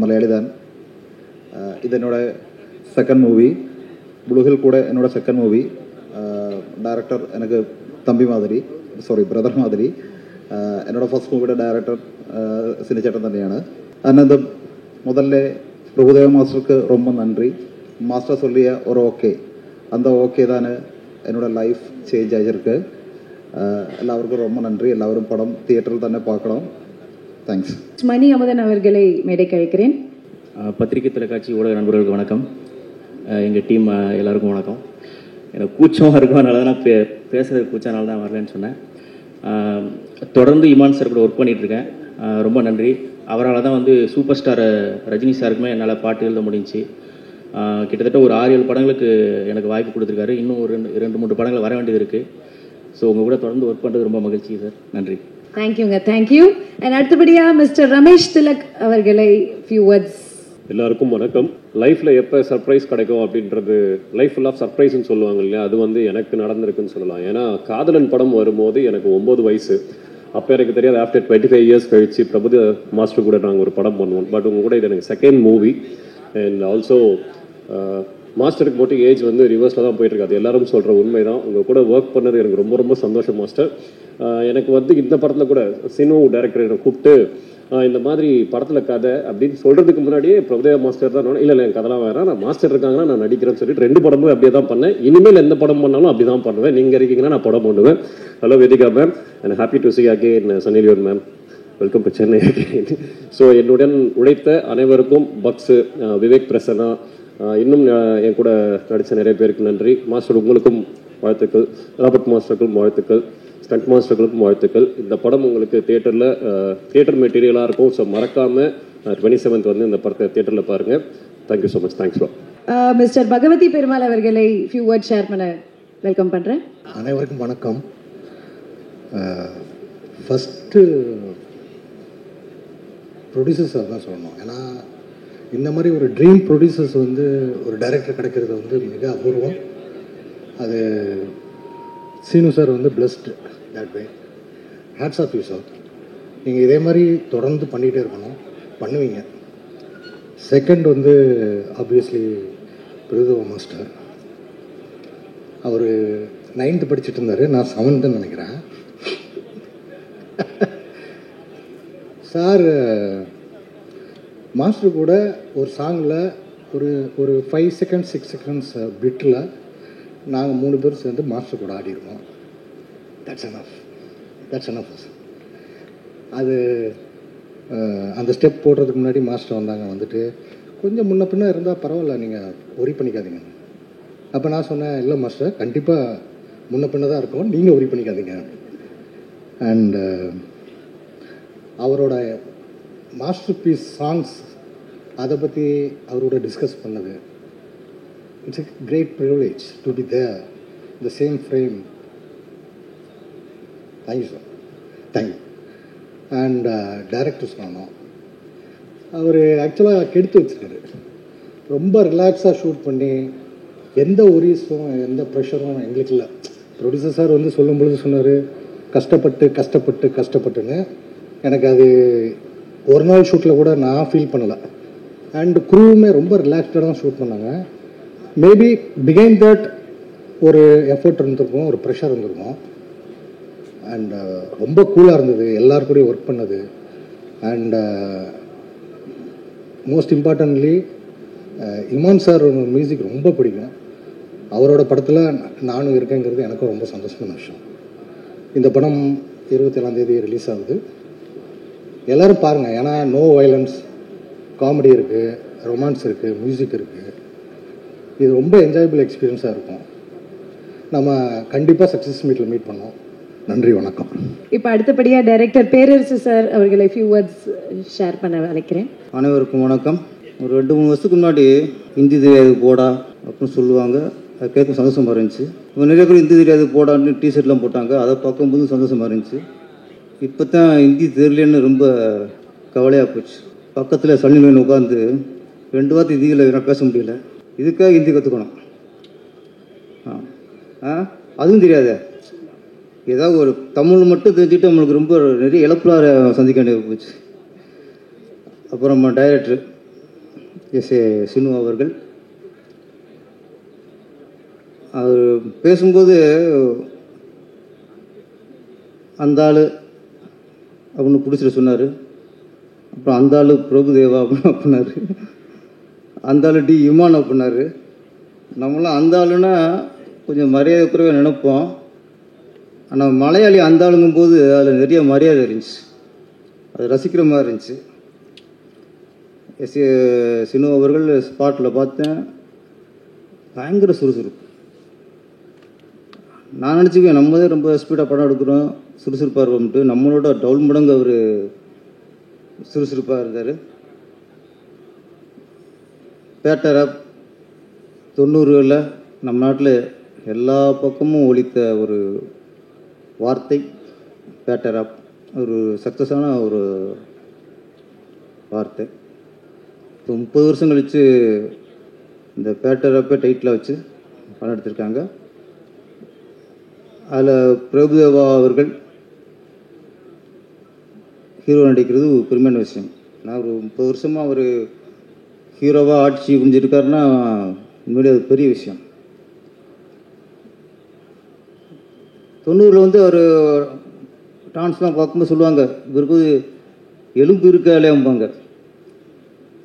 மலையாளி தான். இது என்னோட செகண்ட் மூவி. ப்ளூ ஹில் கூட என்னோட செகண்ட் மூவி. டைரக்டர் எனக்கு தம்பி மாதிரி, பிரதர் மாதிரி. என்னோட ஃபர்ஸ்ட் மூவிയുടെ டைரக்டர் സിനിച്ചേട്ടൻ തന്നെയാണ്. അതിനകത്ത് முதல்ல பிரபுதேவ மாஸ்டருக்கு ரொம்ப நன்றி. மாஸ்டர் சொல்லிய ஒரு ஓகே, அந்த ஓகே தானே என்னோட லைஃப் சேஞ்ச் ஆகிருக்கு. எல்லாருக்கும் ரொம்ப நன்றி. எல்லாரும் படம் தியேட்டரில் தானே பார்க்கணும். தேங்க்ஸ். மணி அமுதன் அவர்களை மேடை கழிக்கிறேன். பத்திரிகை தொலைக்காட்சி ஊடக நண்பர்களுக்கு வணக்கம். எங்கள் டீம் எல்லாருக்கும் வணக்கம். எனக்கு கூச்சமாக இருக்கும், அதனால தான் நான் பேசுகிறது கூச்சனால தான் வரலன்னு சொன்னேன். தொடர்ந்து இமான் சார் கூட ஒர்க் பண்ணிகிட்ருக்கேன். ரொம்ப நன்றி. அவரால் தான் வந்து சூப்பர் ஸ்டார் ரஜினி சாருக்குமே என்னால் பாட்டு எழுத முடிஞ்சிச்சு. கிட்டத்தட்ட ஒரு 6-7 படங்களுக்கு எனக்கு வாய்ப்பு கொடுத்துருக்காரு. இன்னும் ஒரு 2-3 படங்கள் வர வேண்டியது இருக்குது. ஸோ உங்கள் கூட தொடர்ந்து ஒர்க் பண்ணுறது ரொம்ப மகிழ்ச்சி சார். நன்றி. தேங்க்யூங்க. தேங்க்யூ. அண்ட் அடுத்தபடியாக மிஸ்டர் ரமேஷ் திலக் அவர்களை ஃபியூ வேர்ட்ஸ். எல்லாருக்கும் வணக்கம். லைஃப்பில் எப்போ சர்ப்ரைஸ் கிடைக்கும் அப்படின்றது, லைஃப் ஃபுல் ஆஃப் சர்ப்ரைஸ்ன்னு சொல்லுவாங்க இல்லையா, அது வந்து எனக்கு நடந்திருக்குன்னு சொல்லலாம். ஏன்னா காதலன் படம் வரும்போது எனக்கு 9 வயசு. அப்போ எனக்கு தெரியாது. ஆஃப்டர் 25 இயர்ஸ் கழிச்சு பிரபுதேவ மாஸ்டர் கூட நாங்கள் ஒரு படம் பண்ணுவோம். பட் உங்கள் கூட இது எனக்கு செகண்ட் மூவி. அண்ட் ஆல்சோ மாஸ்டருக்கு மட்டும் ஏஜ் வந்து ரிவர்ஸில் தான் போயிட்டுருக்கு. அது எல்லாரும் சொல்கிற உண்மை தான். உங்கள் கூட ஒர்க் பண்ணது எனக்கு ரொம்ப ரொம்ப சந்தோஷம் மாஸ்டர். எனக்கு வந்து இந்த படத்தில் கூட சினு டைரக்டர் என்னை கூப்பிட்டு இந்த மாதிரி படத்தில் கதை அப்படின்னு சொல்கிறதுக்கு முன்னாடியே பிரபுதேவ மாஸ்டர் தான். இல்லை எனக்கு அதெல்லாம் வேறு, நான் மாஸ்டர் இருக்காங்கன்னா நான் நடிக்கிறேன்னு சொல்லிட்டு 2 படமும் அப்படியே தான் பண்ணேன். இனிமேல் எந்த படம் பண்ணாலும் அப்படி தான் பண்ணுவேன். நீங்கள் இருக்கீங்கன்னா நான் படம் பண்ணுவேன். Hello Vedhika ma'am, and happy to see again Sunny Leone ma'am. Welcome to Chennai again. So என்னுடன் உழைத்த அனைவருக்கும், பக்ஸு, விவேக் பிரசன்னா, இன்னும் என் கூட நடித்த நிறைய பேருக்கு நன்றி. மாஸ்டர் உங்களுக்கும் வாழ்த்துக்கள், ராபர்ட் மாஸ்டருக்கும் வாழ்த்துக்கள், ஸ்டண்ட் மாஸ்டர்களுக்கும் வாழ்த்துக்கள். இந்த படம் உங்களுக்கு தியேட்டர் மெட்டீரியலாக இருக்கும். ஸோ மறக்காமல் 27th வந்து இந்த படத்தை தியேட்டரில் பாருங்கள். Thank you so much. Thanks. Mister Bhagavathi Perumal அவர்களை ஃபியூ வேர்ட் ஷேர் பண்ண வெல்கம் பண்ணுறேன். அனைவருக்கும் வணக்கம். ஃபஸ்ட்டு ப்ரொடியூசர்ஸாக தான் சொல்லணும். ஏன்னா இந்த மாதிரி ஒரு ட்ரீம் ப்ரொடியூசர்ஸ் வந்து ஒரு டைரக்டர் கிடைக்கிறது வந்து மிக அபூர்வம். அது சீனு சார் வந்து blessed that way. Hats off you sir. நீங்கள் இதே மாதிரி தொடர்ந்து பண்ணிகிட்டே இருக்கணும், பண்ணுவீங்க. செகண்ட் வந்து ஆப்வியஸ்லி பிரபுதேவ மாஸ்டர். அவர் 9th படிச்சுட்டு இருந்தார், நான் 7th நினைக்கிறேன். சார் மாஸ்டர் கூட ஒரு சாங்கில் ஒரு 5 seconds 6 seconds பிட்டில் நாங்கள் 3 பேர் சேர்ந்து மாஸ்டர் கூட ஆடிருக்கோம். That's enough. அது அந்த ஸ்டெப் போடுறதுக்கு முன்னாடி மாஸ்டர் வந்தாங்க. வந்துட்டு கொஞ்சம் முன்ன பின்ன இருந்தால் பரவாயில்ல, நீங்கள் ஒரி பண்ணிக்காதீங்க. அப்போ நான் சொன்னேன், இல்லை மாஸ்டர் கண்டிப்பாக முன்ன பின்ன தான் இருக்கும், நீங்கள் ஒரி பண்ணிக்காதீங்க. அண்ட் அவரோட மாஸ்டர் பீஸ் சாங்ஸ் அதை பற்றி அவரோட டிஸ்கஸ் பண்ணது, it's a great privilege to be there the same frame. Thank you sir. Thank you. And director சொன்னோம், அவர் ஆக்சுவலாக கெடுத்து வச்சுருக்காரு. ரொம்ப ரிலாக்ஸாக ஷூட் பண்ணி எந்த ஒரீஸும் எந்த ப்ரெஷரும் எங்களுக்கு இல்லை. ப்ரொடியூசர் சார் வந்து சொல்லும் பொழுது சொன்னார், கஷ்டப்பட்டுன்னு. எனக்கு அது ஒரு நாள் ஷூட்டில் கூட நான் ஃபீல் பண்ணலை. அண்ட் க்ரூவுமே ரொம்ப ரிலாக்ஸ்டாக தான் ஷூட் பண்ணாங்க. மேபி பிகைண்ட் தட் ஒரு எஃபர்ட் இருந்திருக்கும், ஒரு ப்ரெஷர் இருந்திருக்கும். அண்ட் ரொம்ப கூலாக இருந்தது, எல்லாருக்கூடையும் ஒர்க் பண்ணது. And most importantly Imman sir music ரொம்ப பிடிக்கும். அவரோட படத்தில் நானும் இருக்கேங்கிறது எனக்கும் ரொம்ப சந்தோஷமான விஷயம். இந்த படம் 27ஆம் தேதி ரிலீஸ் ஆகுது. எல்லோரும் பாருங்கள். ஏன்னா நோ வயலன்ஸ், காமெடி இருக்குது, ரொமான்ஸ் இருக்குது, மியூசிக் இருக்குது. இது ரொம்ப என்ஜாயபிள் எக்ஸ்பீரியன்ஸாக இருக்கும். நம்ம கண்டிப்பாக சக்ஸஸ் மீட்டில் மீட் பண்ணோம். நன்றி, வணக்கம். இப்போ அடுத்தபடியாக டைரக்டர் பேரரசு சார் அவர்களை ஃபியூ வேர்ட்ஸ் ஷேர் பண்ண அழைக்கிறேன். அனைவருக்கும் வணக்கம். ஒரு 2-3 வருஷத்துக்கு முன்னாடி ஹிந்தி தெரியாது போடா அப்படின்னு சொல்லுவாங்க. அது கேட்க சந்தோஷமாக இருந்துச்சு. இப்போ நிறைய பேர் ஹிந்தி தெரியாது போடான்னு டிஷர்ட்லாம் போட்டாங்க. அதை பார்க்கும்போது சந்தோஷமாக இருந்துச்சு. இப்போ தான் ஹிந்தி தெரியலன்னு ரொம்ப கவலையாக போச்சு. பக்கத்தில் சன்னி லியோன் உட்காந்து 2 வார்த்தை ஹிந்தியில் பேச முடியல. இதுக்காக ஹிந்தி கற்றுக்கணும். அதுவும் தெரியாத ஏதாவது ஒரு தமிழ் மட்டும் தெரிஞ்சுட்டு நம்மளுக்கு ரொம்ப நிறைய இழப்புலார சந்திக்க வேண்டியது போச்சு. அப்புறம் டைரக்டர் எஸ்.ஏ. சினு அவர்கள் அவர் பேசும்போது அந்த ஆள் அப்படின்னு பிடிச்சிட்டு சொன்னார். அப்புறம் அந்த ஆள் பிரபுதேவா அப்படின்னாரு, அந்த ஆள் டி இமான் அப்படின்னாரு. நம்மளாம் அந்த ஆளுன்னா கொஞ்சம் மரியாதை குறைவாக நினைப்போம். ஆனால் மலையாளி அந்த ஆளுங்கும்போது அதில் நிறைய மரியாதை இருந்துச்சு, அது ரசிக்கிற மாதிரி இருந்துச்சு. எஸ்.ஏ. சினு அவர்கள் ஸ்பாட்டில் பார்த்தேன், பயங்கர சுறுசுறுப்பு. நான் நினச்சிக்குவேன் நம்ம தான் ரொம்ப ஸ்பீடாக படம் எடுக்கிறோம், சுறுசுறுப்பாக இருப்போம்ட்டு. நம்மளோட டவுல் மடங்கு அவர் சுறுசுறுப்பாக இருந்தார். பேட்டர் 90களில் நம்ம நாட்டில் எல்லா பக்கமும் ஒலித்த ஒரு வார்த்தை பேட்டர் ஆப். ஒரு சக்ஸஸான ஒரு வார்த்தை. இப்போ 30 வருஷம் கழித்து இந்த பேட்டர் ஆப்பை டைட்டில் வச்சு படம் எடுத்திருக்காங்க. அதில் பிரபுதேவா அவர்கள் ஹீரோ நடிக்கிறது ஒரு பெருமையான விஷயம். நான் ஒரு 30 வருஷமாக அவர் ஹீரோவாக ஆட்சி புரிஞ்சிருக்காருன்னா உண்மையிலே அது பெரிய விஷயம். 90ல் வந்து அவர் டான்ஸ்லாம் பார்க்கும்போது சொல்லுவாங்க, இவருக்கு எலும்பு இருக்காலேம்பாங்க.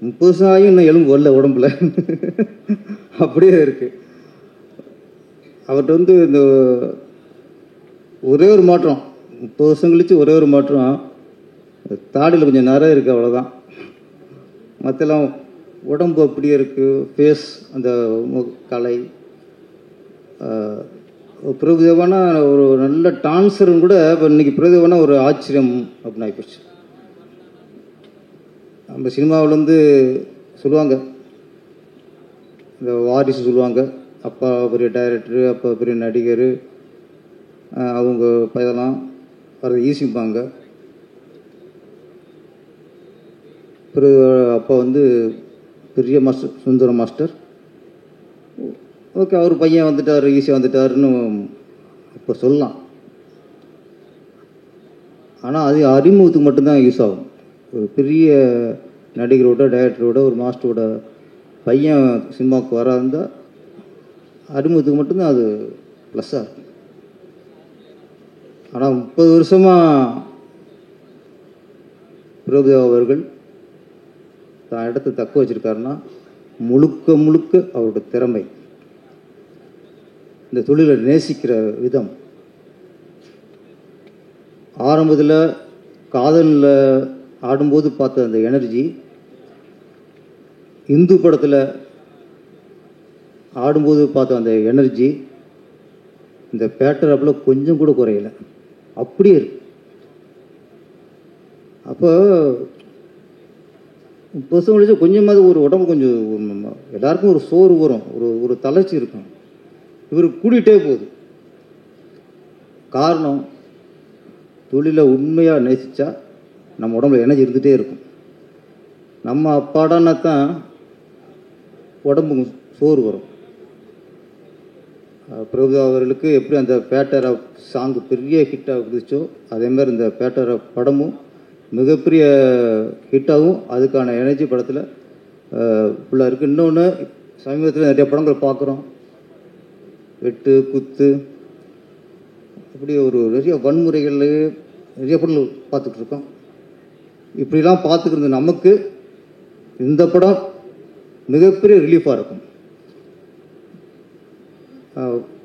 30 வருஷம் ஆகியும் இன்னும் எலும்பு வரல உடம்புல, அப்படியே இருக்குது. அவர்கிட்ட வந்து இந்த ஒரே ஒரு மாற்றம், 30 வருஷம் கழிச்சு ஒரே ஒரு மாற்றம், தாடியில் கொஞ்சம் நிறைய இருக்குது, அவ்வளோதான். மற்றெல்லாம் உடம்பு அப்படியே இருக்குது. ஃபேஸ் அந்த கலை. பிரபுதேவானா ஒரு நல்ல டான்ஸரும் கூட இப்போ இன்றைக்கி பிரபுதேவானா ஒரு ஆச்சரியம் அப்படின்னு ஆகிப்போச்சு. நம்ம சினிமாவில் வந்து சொல்லுவாங்க, இந்த வாரிசு சொல்லுவாங்க, அப்பா பெரிய டைரக்டரு, அப்பா பெரிய நடிகர், அவங்க இதெல்லாம் வர்றது ஈஸிப்பாங்க. பிறகு அப்பா வந்து பெரிய மாஸ்டர், சுந்தரம் மாஸ்டர். ஓகே, அவர் பையன் வந்துட்டார், ஈஸியாக வந்துட்டாருன்னு இப்போ சொல்லலாம். ஆனால் அது அறிமுகத்துக்கு மட்டும்தான் யூஸ் ஆகும். ஒரு பெரிய நடிகரோட டைரக்டரோட ஒரு மாஸ்டரோட பையன் சினிமாவுக்கு வராதுந்தால் அறிமுகத்துக்கு மட்டும்தான் அது ப்ளஸ்ஸாக இருக்கும். ஆனால் 30 வருஷமாக பிரபுதேவா அவர்கள் தான் இடத்தை தக்க வச்சிருக்காருன்னா முழுக்க முழுக்க அவரோட திறமை, இந்த தொழிலை நேசிக்கிற விதம். ஆரம்பத்தில் காதலில் ஆடும்போது பார்த்த அந்த எனர்ஜி, இந்து படத்தில் ஆடும்போது பார்த்த அந்த எனர்ஜி இந்த பேட்டர் ஆப்பில் கொஞ்சம் கூட குறையலை, அப்படியே இருக்கு. அப்போ 30 வருஷம் கழிச்சு கொஞ்சமாவது ஒரு உடம்பு கொஞ்சம் எல்லாருக்கும் ஒரு சோறு வரும், ஒரு தளர்ச்சி இருக்கும். இவர் கூட்டிகிட்டே போகுது. காரணம், தொழிலை உண்மையாக நேசித்தா நம்ம உடம்புல எனர்ஜி இருந்துகிட்டே இருக்கும். நம்ம அப்பாடானா தான் உடம்பு சோறு வரும். பிரபுதேவா அவர்களுக்கு எப்படி அந்த பேட்டர் ஆஃப் சாங்கு பெரிய ஹிட்டாக இருந்துச்சோ, அதேமாதிரி இந்த பேட்டர் ஆஃப் படமும் மிகப்பெரிய ஹிட்டாகவும் அதுக்கான எனர்ஜி படத்தில் ஃபுல்லாக இருக்குது. இன்னொன்று, சமீபத்தில் நிறைய படங்கள் பார்க்குறோம், வெட்டு குத்து அப்படி ஒரு நிறைய வன்முறைகள் நிறைய படங்கள் பார்த்துட்ருக்கோம். இப்படிலாம் பார்த்துக்கிறது நமக்கு இந்த படம் மிகப்பெரிய ரிலீஃபாக இருக்கும்.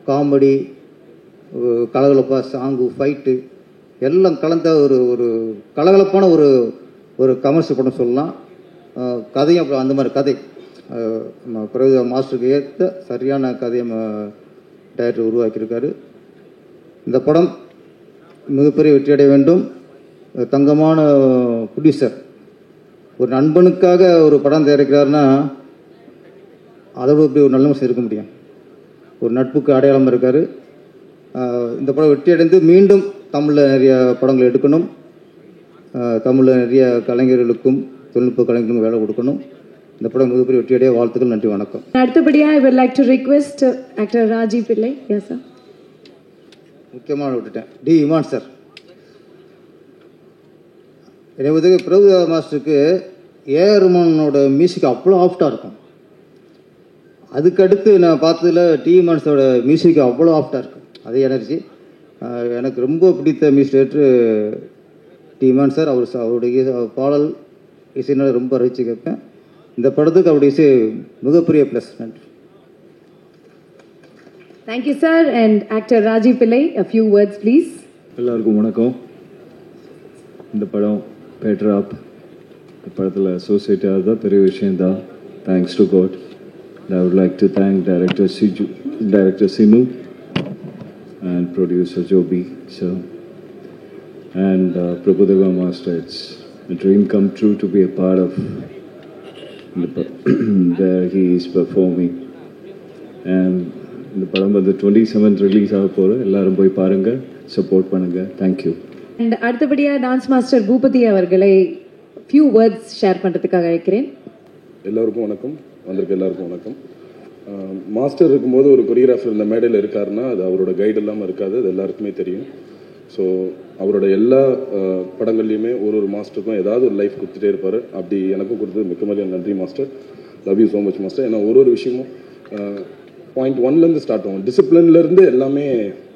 காமெடி, கலகலப்பா சாங்கு, ஃபைட்டு எல்லாம் கலந்த ஒரு கலகலப்பான ஒரு கமர்ஷியல் படம் சொல்லலாம். கதையும் அப்புறம் அந்த மாதிரி கதை பிரபுதேவா மாஸ்டருக்கு ஏற்ற சரியான கதையை டைரக்டர் உருவாக்கியிருக்காரு. இந்த படம் மிகப்பெரிய வெற்றியடைய வேண்டும். தங்கமான ப்ரொடியூசர் ஒரு நண்பனுக்காக ஒரு படம் தயாரிக்கிறாருன்னா அதோட இப்படி ஒரு நல்ல மனுஷன் இருக்க முடியும். ஒரு நட்புக்கு அடையாளமாக இருக்கார். இந்த படம் வெற்றியடைந்து மீண்டும் தமிழில் நிறைய படங்கள் எடுக்கணும், தமிழில் நிறைய கலைஞர்களுக்கும் தொழில்நுட்ப கலைஞர்களுக்கும் வேலை கொடுக்கணும். இந்த படம் மிகப்பெரிய வெற்றியடைய வாழ்த்துக்கள். நன்றி, வணக்கம். அடுத்தபடியாக I would like to request actor Rajiv Pillai. Yes sir. முக்கியமான விட்டுட்டேன். D Imman sir. எனக்கு பிரபுதேவா மாஸ்டருக்கு ஏஆர் ரஹ்மானோட மியூசிக் அவ்வளோ ஆஃப்டாக இருக்கும். அதுக்கடுத்து நான் பார்த்ததில் டி இமான்ஸோட மியூசிக் அவ்வளோ ஆஃப்டாக இருக்கும். அதே எனர்ஜி. எனக்கு ரொம்ப பிடித்த music director D Imman sir. அவருடைய பாடல் இசைனால ரொம்ப ரசித்து கேட்பேன். இந்த படத்துக்கு அவருடைய இசை மிகப்பெரிய ப்ளஸ். நன்றி. Thank you, sir. And actor Rajiv Pillai, a few words, please. எல்லாருக்கும் வணக்கம். இந்த படம் பேட்ராப் இந்த படத்தில் அசோசியேட் ஆகுது பெரிய விஷயந்தான். Thanks to God. I would like to thank Director Sinu and producer Joby sir and Prabhudeva Master. It's a dream come true to be a part of where he is performing. And இந்த படம் வந்து 27 release ஆக போகிறோம். எல்லாரும் போய் பாருங்கள், support பண்ணுங்கள். Thank you. And அடுத்தபடியாக டான்ஸ் மாஸ்டர் பூபதி அவர்களை ஃபியூ வேர்ட்ஸ் ஷேர் பண்ணுறதுக்காக அழைக்கிறேன். எல்லோருக்கும் வணக்கம். வந்திருக்க எல்லாருக்கும் வணக்கம். மாஸ்டர் இருக்கும்போது ஒரு கொரியோகிராஃபர் இந்த மேடையில் இருக்காருன்னா அது அவரோட கைடு இல்லாமல் இருக்காது. அது எல்லாருக்குமே தெரியும். ஸோ அவரோட எல்லா படங்கள்லையுமே ஒரு மாஸ்டருக்கும் ஏதாவது ஒரு லைஃப் கொடுத்துட்டே இருப்பார். அப்படி எனக்கும் கொடுத்தது மிக்க மாதிரி நன்றி master. Love you so much master. ஏன்னா ஒரு விஷயமும் பாயிண்ட் 1லேருந்து ஸ்டார்ட் ஆகும். டிசிப்ளின்லேருந்து எல்லாமே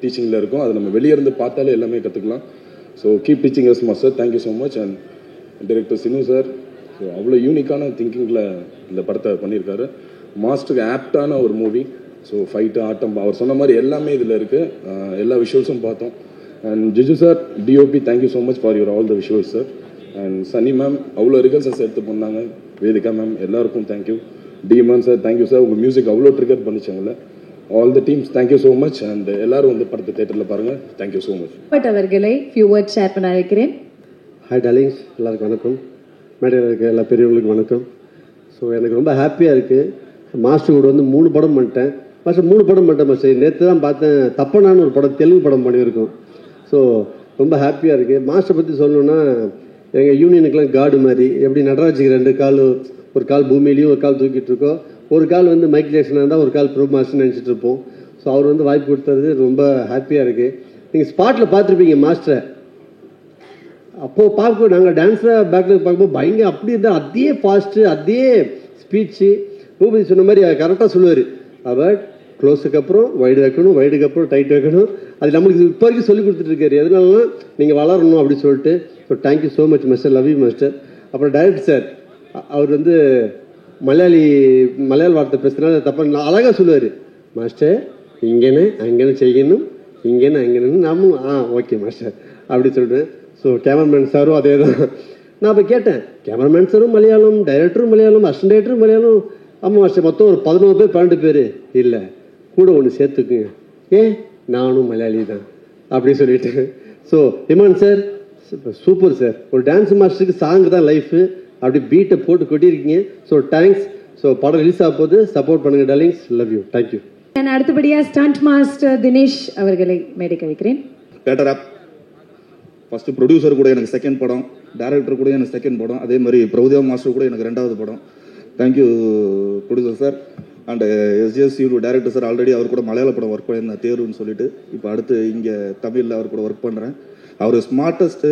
டீச்சிங்கில் இருக்கும். அது நம்ம வெளியே இருந்து பார்த்தாலே எல்லாமே கற்றுக்கலாம். So keep teaching us master. Thank you so much. And director Seenu sir so அவ்வளோ யூனிக்கான திங்கிங்கில் இந்த படத்தை பண்ணியிருக்காரு. மாஸ்டருக்கு ஆப்டான ஒரு மூவி. ஸோ ஃபைட்டு ஆட்டம் அவர் சொன்ன மாதிரி எல்லாமே இதில் இருக்குது. எல்லா விஷுவல்ஸும் பார்த்தோம். And Jiju sir DOP thank you so much for your all the visuals sir. And Sunny ma'am அவ்வளோ ரிகல்சல்ஸ் எடுத்து பண்ணாங்க. வேதிகா மேம் எல்லாருக்கும் thank you. D Imman sir thank you sir. உங்கள் மியூசிக் அவ்வளோ ட்ரிகர் பண்ணிச்சாங்கல்ல. All the teams thank you so much. And எல்லாரும் வந்து படத்தை தேட்டரில் பாருங்கள். Thank you so much. பட் அவர்களை ஃபியூ வேர்ட்ஸ் ஷேர் பண்ண அழைக்கிறேன். ஹாய் டார்லிங்ஸ், எல்லாருக்கும் வணக்கம். மேடையில் இருக்க எல்லா பெரியவர்களுக்கும் வணக்கம். ஸோ எனக்கு ரொம்ப ஹாப்பியாக இருக்குது. மாஸ்டர் கூட வந்து 3 படம் பண்ணிட்டேன். மாஸ்டர் 3 படம் பண்ணிட்டேன் மாஸ்டர். நேற்று தான் பார்த்தேன் தப்பனான்னு ஒரு படம் தெலுங்கு படம் பண்ணியிருக்கோம். ஸோ ரொம்ப ஹாப்பியாக இருக்குது. மாஸ்டர் பற்றி சொல்லணுன்னா எங்கள் யூனியனுக்கெலாம் காடு மாதிரி. எப்படி நடராஜுக்கு 2 கால், ஒரு கால் பூமியிலையும் ஒரு கால் தூக்கிட்டு இருக்கோம். ஒரு கால் வந்து மைக் ஜாக்சனாக இருந்தால் ஒரு கால் பிரபு மாஸ்டர் நினச்சிட்டு இருப்போம். ஸோ அவர் வந்து வாய்ப்பு கொடுத்தது ரொம்ப ஹாப்பியாக இருக்குது. நீங்கள் ஸ்பாட்டில் பார்த்துருப்பீங்க மாஸ்டரை. அப்போது பார்க்க நாங்கள் டான்ஸில் பேக்கில் பார்க்கும்போது பயங்கர அப்படி இருந்தால் அதே ஃபாஸ்ட்டு அதே ஸ்பீச்சு. பூபதி சொன்ன மாதிரி கரெக்டாக சொல்லுவார். அவர் க்ளோஸுக்கு அப்புறம் வைடு வைக்கணும், வைடுக்கு அப்புறம் டைட் வைக்கணும். அது நம்மளுக்கு இப்போ வரைக்கும் சொல்லி கொடுத்துட்ருக்காரு. எதனாலலாம் நீங்கள் வளரணும் அப்படின்னு சொல்லிட்டு. So thank you so much master. Love you master. அப்புறம் டைரக்டர் சார் அவர் வந்து மலையாள வார்த்தை பேசுனால தப்பாக அழகாக சொல்லுவார். மாஸ்டர் இங்கேன்னு அங்கேன்னு செய்யணும், இங்கேன்னு அங்கேன்னு நாமும் ஓகே மாஸ்டர் அப்படி சொல்கிறேன். ஸோ கேமராமேன் சாரும் அதே தான். நான் இப்போ கேட்டேன், கேமராமேன் சாரும் மலையாளம், டைரக்டரும் மலையாளம், அசிஸ்டன்ட் டைரக்டரும் மலையாளம். ஆமாம் மாஸ்டர் மொத்தம் ஒரு 11 பேர் 12 பேர் இல்லை கூட ஒன்று சேர்த்துக்குங்க. நானும் மலையாளி தான் அப்படி சொல்லிட்டு. So Imman sir super sir. ஒரு டான்ஸ் மாஸ்டருக்கு சாங் தான் லைஃபு. அப்படி பீட்டை போட்டு கொட்டியிருக்கீங்க. So thanks. ஸோ படம் ரிலீஸ் ஆக போது சப்போர்ட் பண்ணுங்க டார்லிங்ஸ். Love you. தேங்க்யூ. அடுத்தபடியாக ஸ்டண்ட் மாஸ்டர் தினேஷ் அவர்களை மேடைக்கு வைக்கிறேன். பேட்டராப் ஃபஸ்ட்டு ப்ரொடியூசர் கூட எனக்கு செகண்ட் படம், டைரக்டர் கூட எனக்கு செகண்ட் படம், அதே மாதிரி பிரபுதேவா மாஸ்டர் கூட எனக்கு 2வது படம். Thank you producer sir. அண்ட் எஸ்ஜிஎஸ்யூ டைரக்டர் சார் ஆல்ரெடி அவர் கூட மலையாள படம் ஒர்க் பண்ணியிருந்தேன் தேர்வுன்னு சொல்லிட்டு. இப்போ அடுத்து இங்கே தமிழில் அவர் கூட ஒர்க் பண்ணுறேன். அவர் ஸ்மார்ட்டஸ்ட்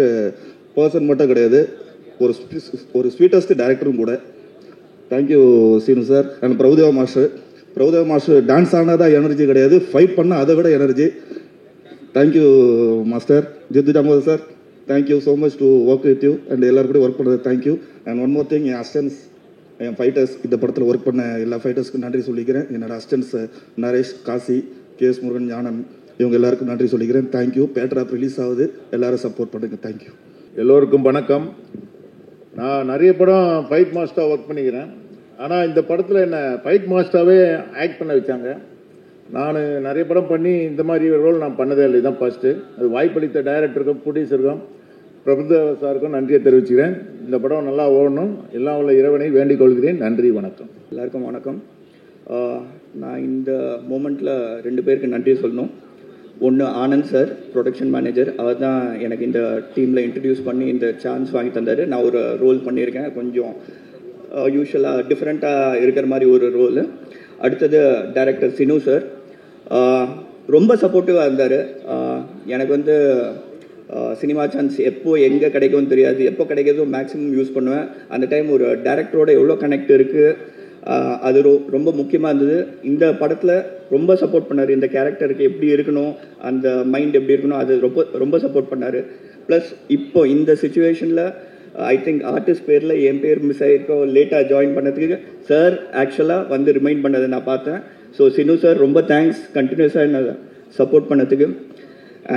பர்சன் மட்டும் கிடையாது, ஒரு ஸ்வீட்டஸ்ட் டைரக்டரும் கூட. Thank you Seenu sir. And Prabhudeva master dance ஆனாதான் எனர்ஜி கிடையாது, ஃபைட் பண்ணால் அதை விட energy. Thank you master. Jithu Damodar sir thank you so much to work with you. And எல்லாரும் கூட ஒர்க் பண்ணுறது thank you. And one more thing, என் அசிஸ்டன்ஸ், என் ஃபைட்டர்ஸ், இந்த படத்தில் ஒர்க் பண்ண எல்லா ஃபைட்டர்ஸ்க்கும் நன்றி சொல்லிக்கிறேன். என்னோட அசிஸ்டன்ஸ் நரேஷ், காசி, கேஎஸ் முருகன், ஞானன், இவங்க எல்லாருக்கும் நன்றி சொல்லிக்கிறேன். தேங்க்யூ. பேட்டராப் ரிலீஸ் ஆகுது, எல்லாரும் சப்போர்ட் பண்ணுங்க. தேங்க்யூ. எல்லோருக்கும் வணக்கம். நான் நிறைய படம் ஃபைட் மாஸ்டராக ஒர்க் பண்ணிக்கிறேன். ஆனால் இந்த படத்தில் என்னை ஃபைட் மாஸ்டராகவே ஆக்ட் பண்ண வச்சாங்க. நான் நிறைய படம் பண்ணி இந்த மாதிரி ரோல் நான் பண்ணதே இல்லை, இதுதான் ஃபஸ்ட்டு. அது வாய்ப்பளித்த டைரக்டருக்கும் ப்ரொடியூசருக்கும் பிரபுதேவா சாருக்கும் நன்றியை தெரிவிச்சுக்கிறேன். இந்த படம் நல்லா ஓடணும், எல்லாம் உள்ள இறைவனை வேண்டிக் கொள்கிறேன். நன்றி, வணக்கம். எல்லாருக்கும் வணக்கம். நான் இந்த மூமெண்ட்டில் 2 பேருக்கு நன்றி சொல்லணும். ஒன்று ஆனந்த் சார், ப்ரொடக்ஷன் மேனேஜர். அவர் தான் எனக்கு இந்த டீமில் இன்ட்ரடியூஸ் பண்ணி இந்த சான்ஸ் வாங்கி தந்தார். நான் ஒரு ரோல் பண்ணியிருக்கேன், கொஞ்சம் யூஸ்வலாக டிஃப்ரெண்ட்டாக இருக்கிற மாதிரி ஒரு ரோல். அடுத்தது டைரக்டர் சினு சார். ரொம்ப சப்போர்ட்டிவாக இருந்தார். எனக்கு வந்து சினிமா சான்ஸ் எப்போ எங்கே கிடைக்கும்னு தெரியாது, எப்போ கிடைக்கிறதோ மேக்ஸிமம் யூஸ் பண்ணுவேன். அந்த டைம் ஒரு டைரக்டரோட எவ்வளோ கனெக்ட் இருக்குது, அது ரொம்ப முக்கியமாக இருந்தது. இந்த படத்தில் ரொம்ப சப்போர்ட் பண்ணார். இந்த கேரக்டருக்கு எப்படி இருக்கணும், அந்த மைண்ட் எப்படி இருக்கணும், அது ரொம்ப சப்போர்ட் பண்ணார். ப்ளஸ் இப்போ இந்த சுச்சுவேஷனில் ஐ திங்க் ஆர்டிஸ்ட் பேரில் என் பேர் மிஸ் ஆகிருக்கோம், லேட்டாக ஜாயின் பண்ணதுக்கு சார் ஆக்சுவலாக வந்து ரிமைண்ட் பண்ணதை நான் பார்த்தேன். ஸோ சினு சார் ரொம்ப தேங்க்ஸ் கண்டினியூஸாக என்ன சப்போர்ட் பண்ணதுக்கு.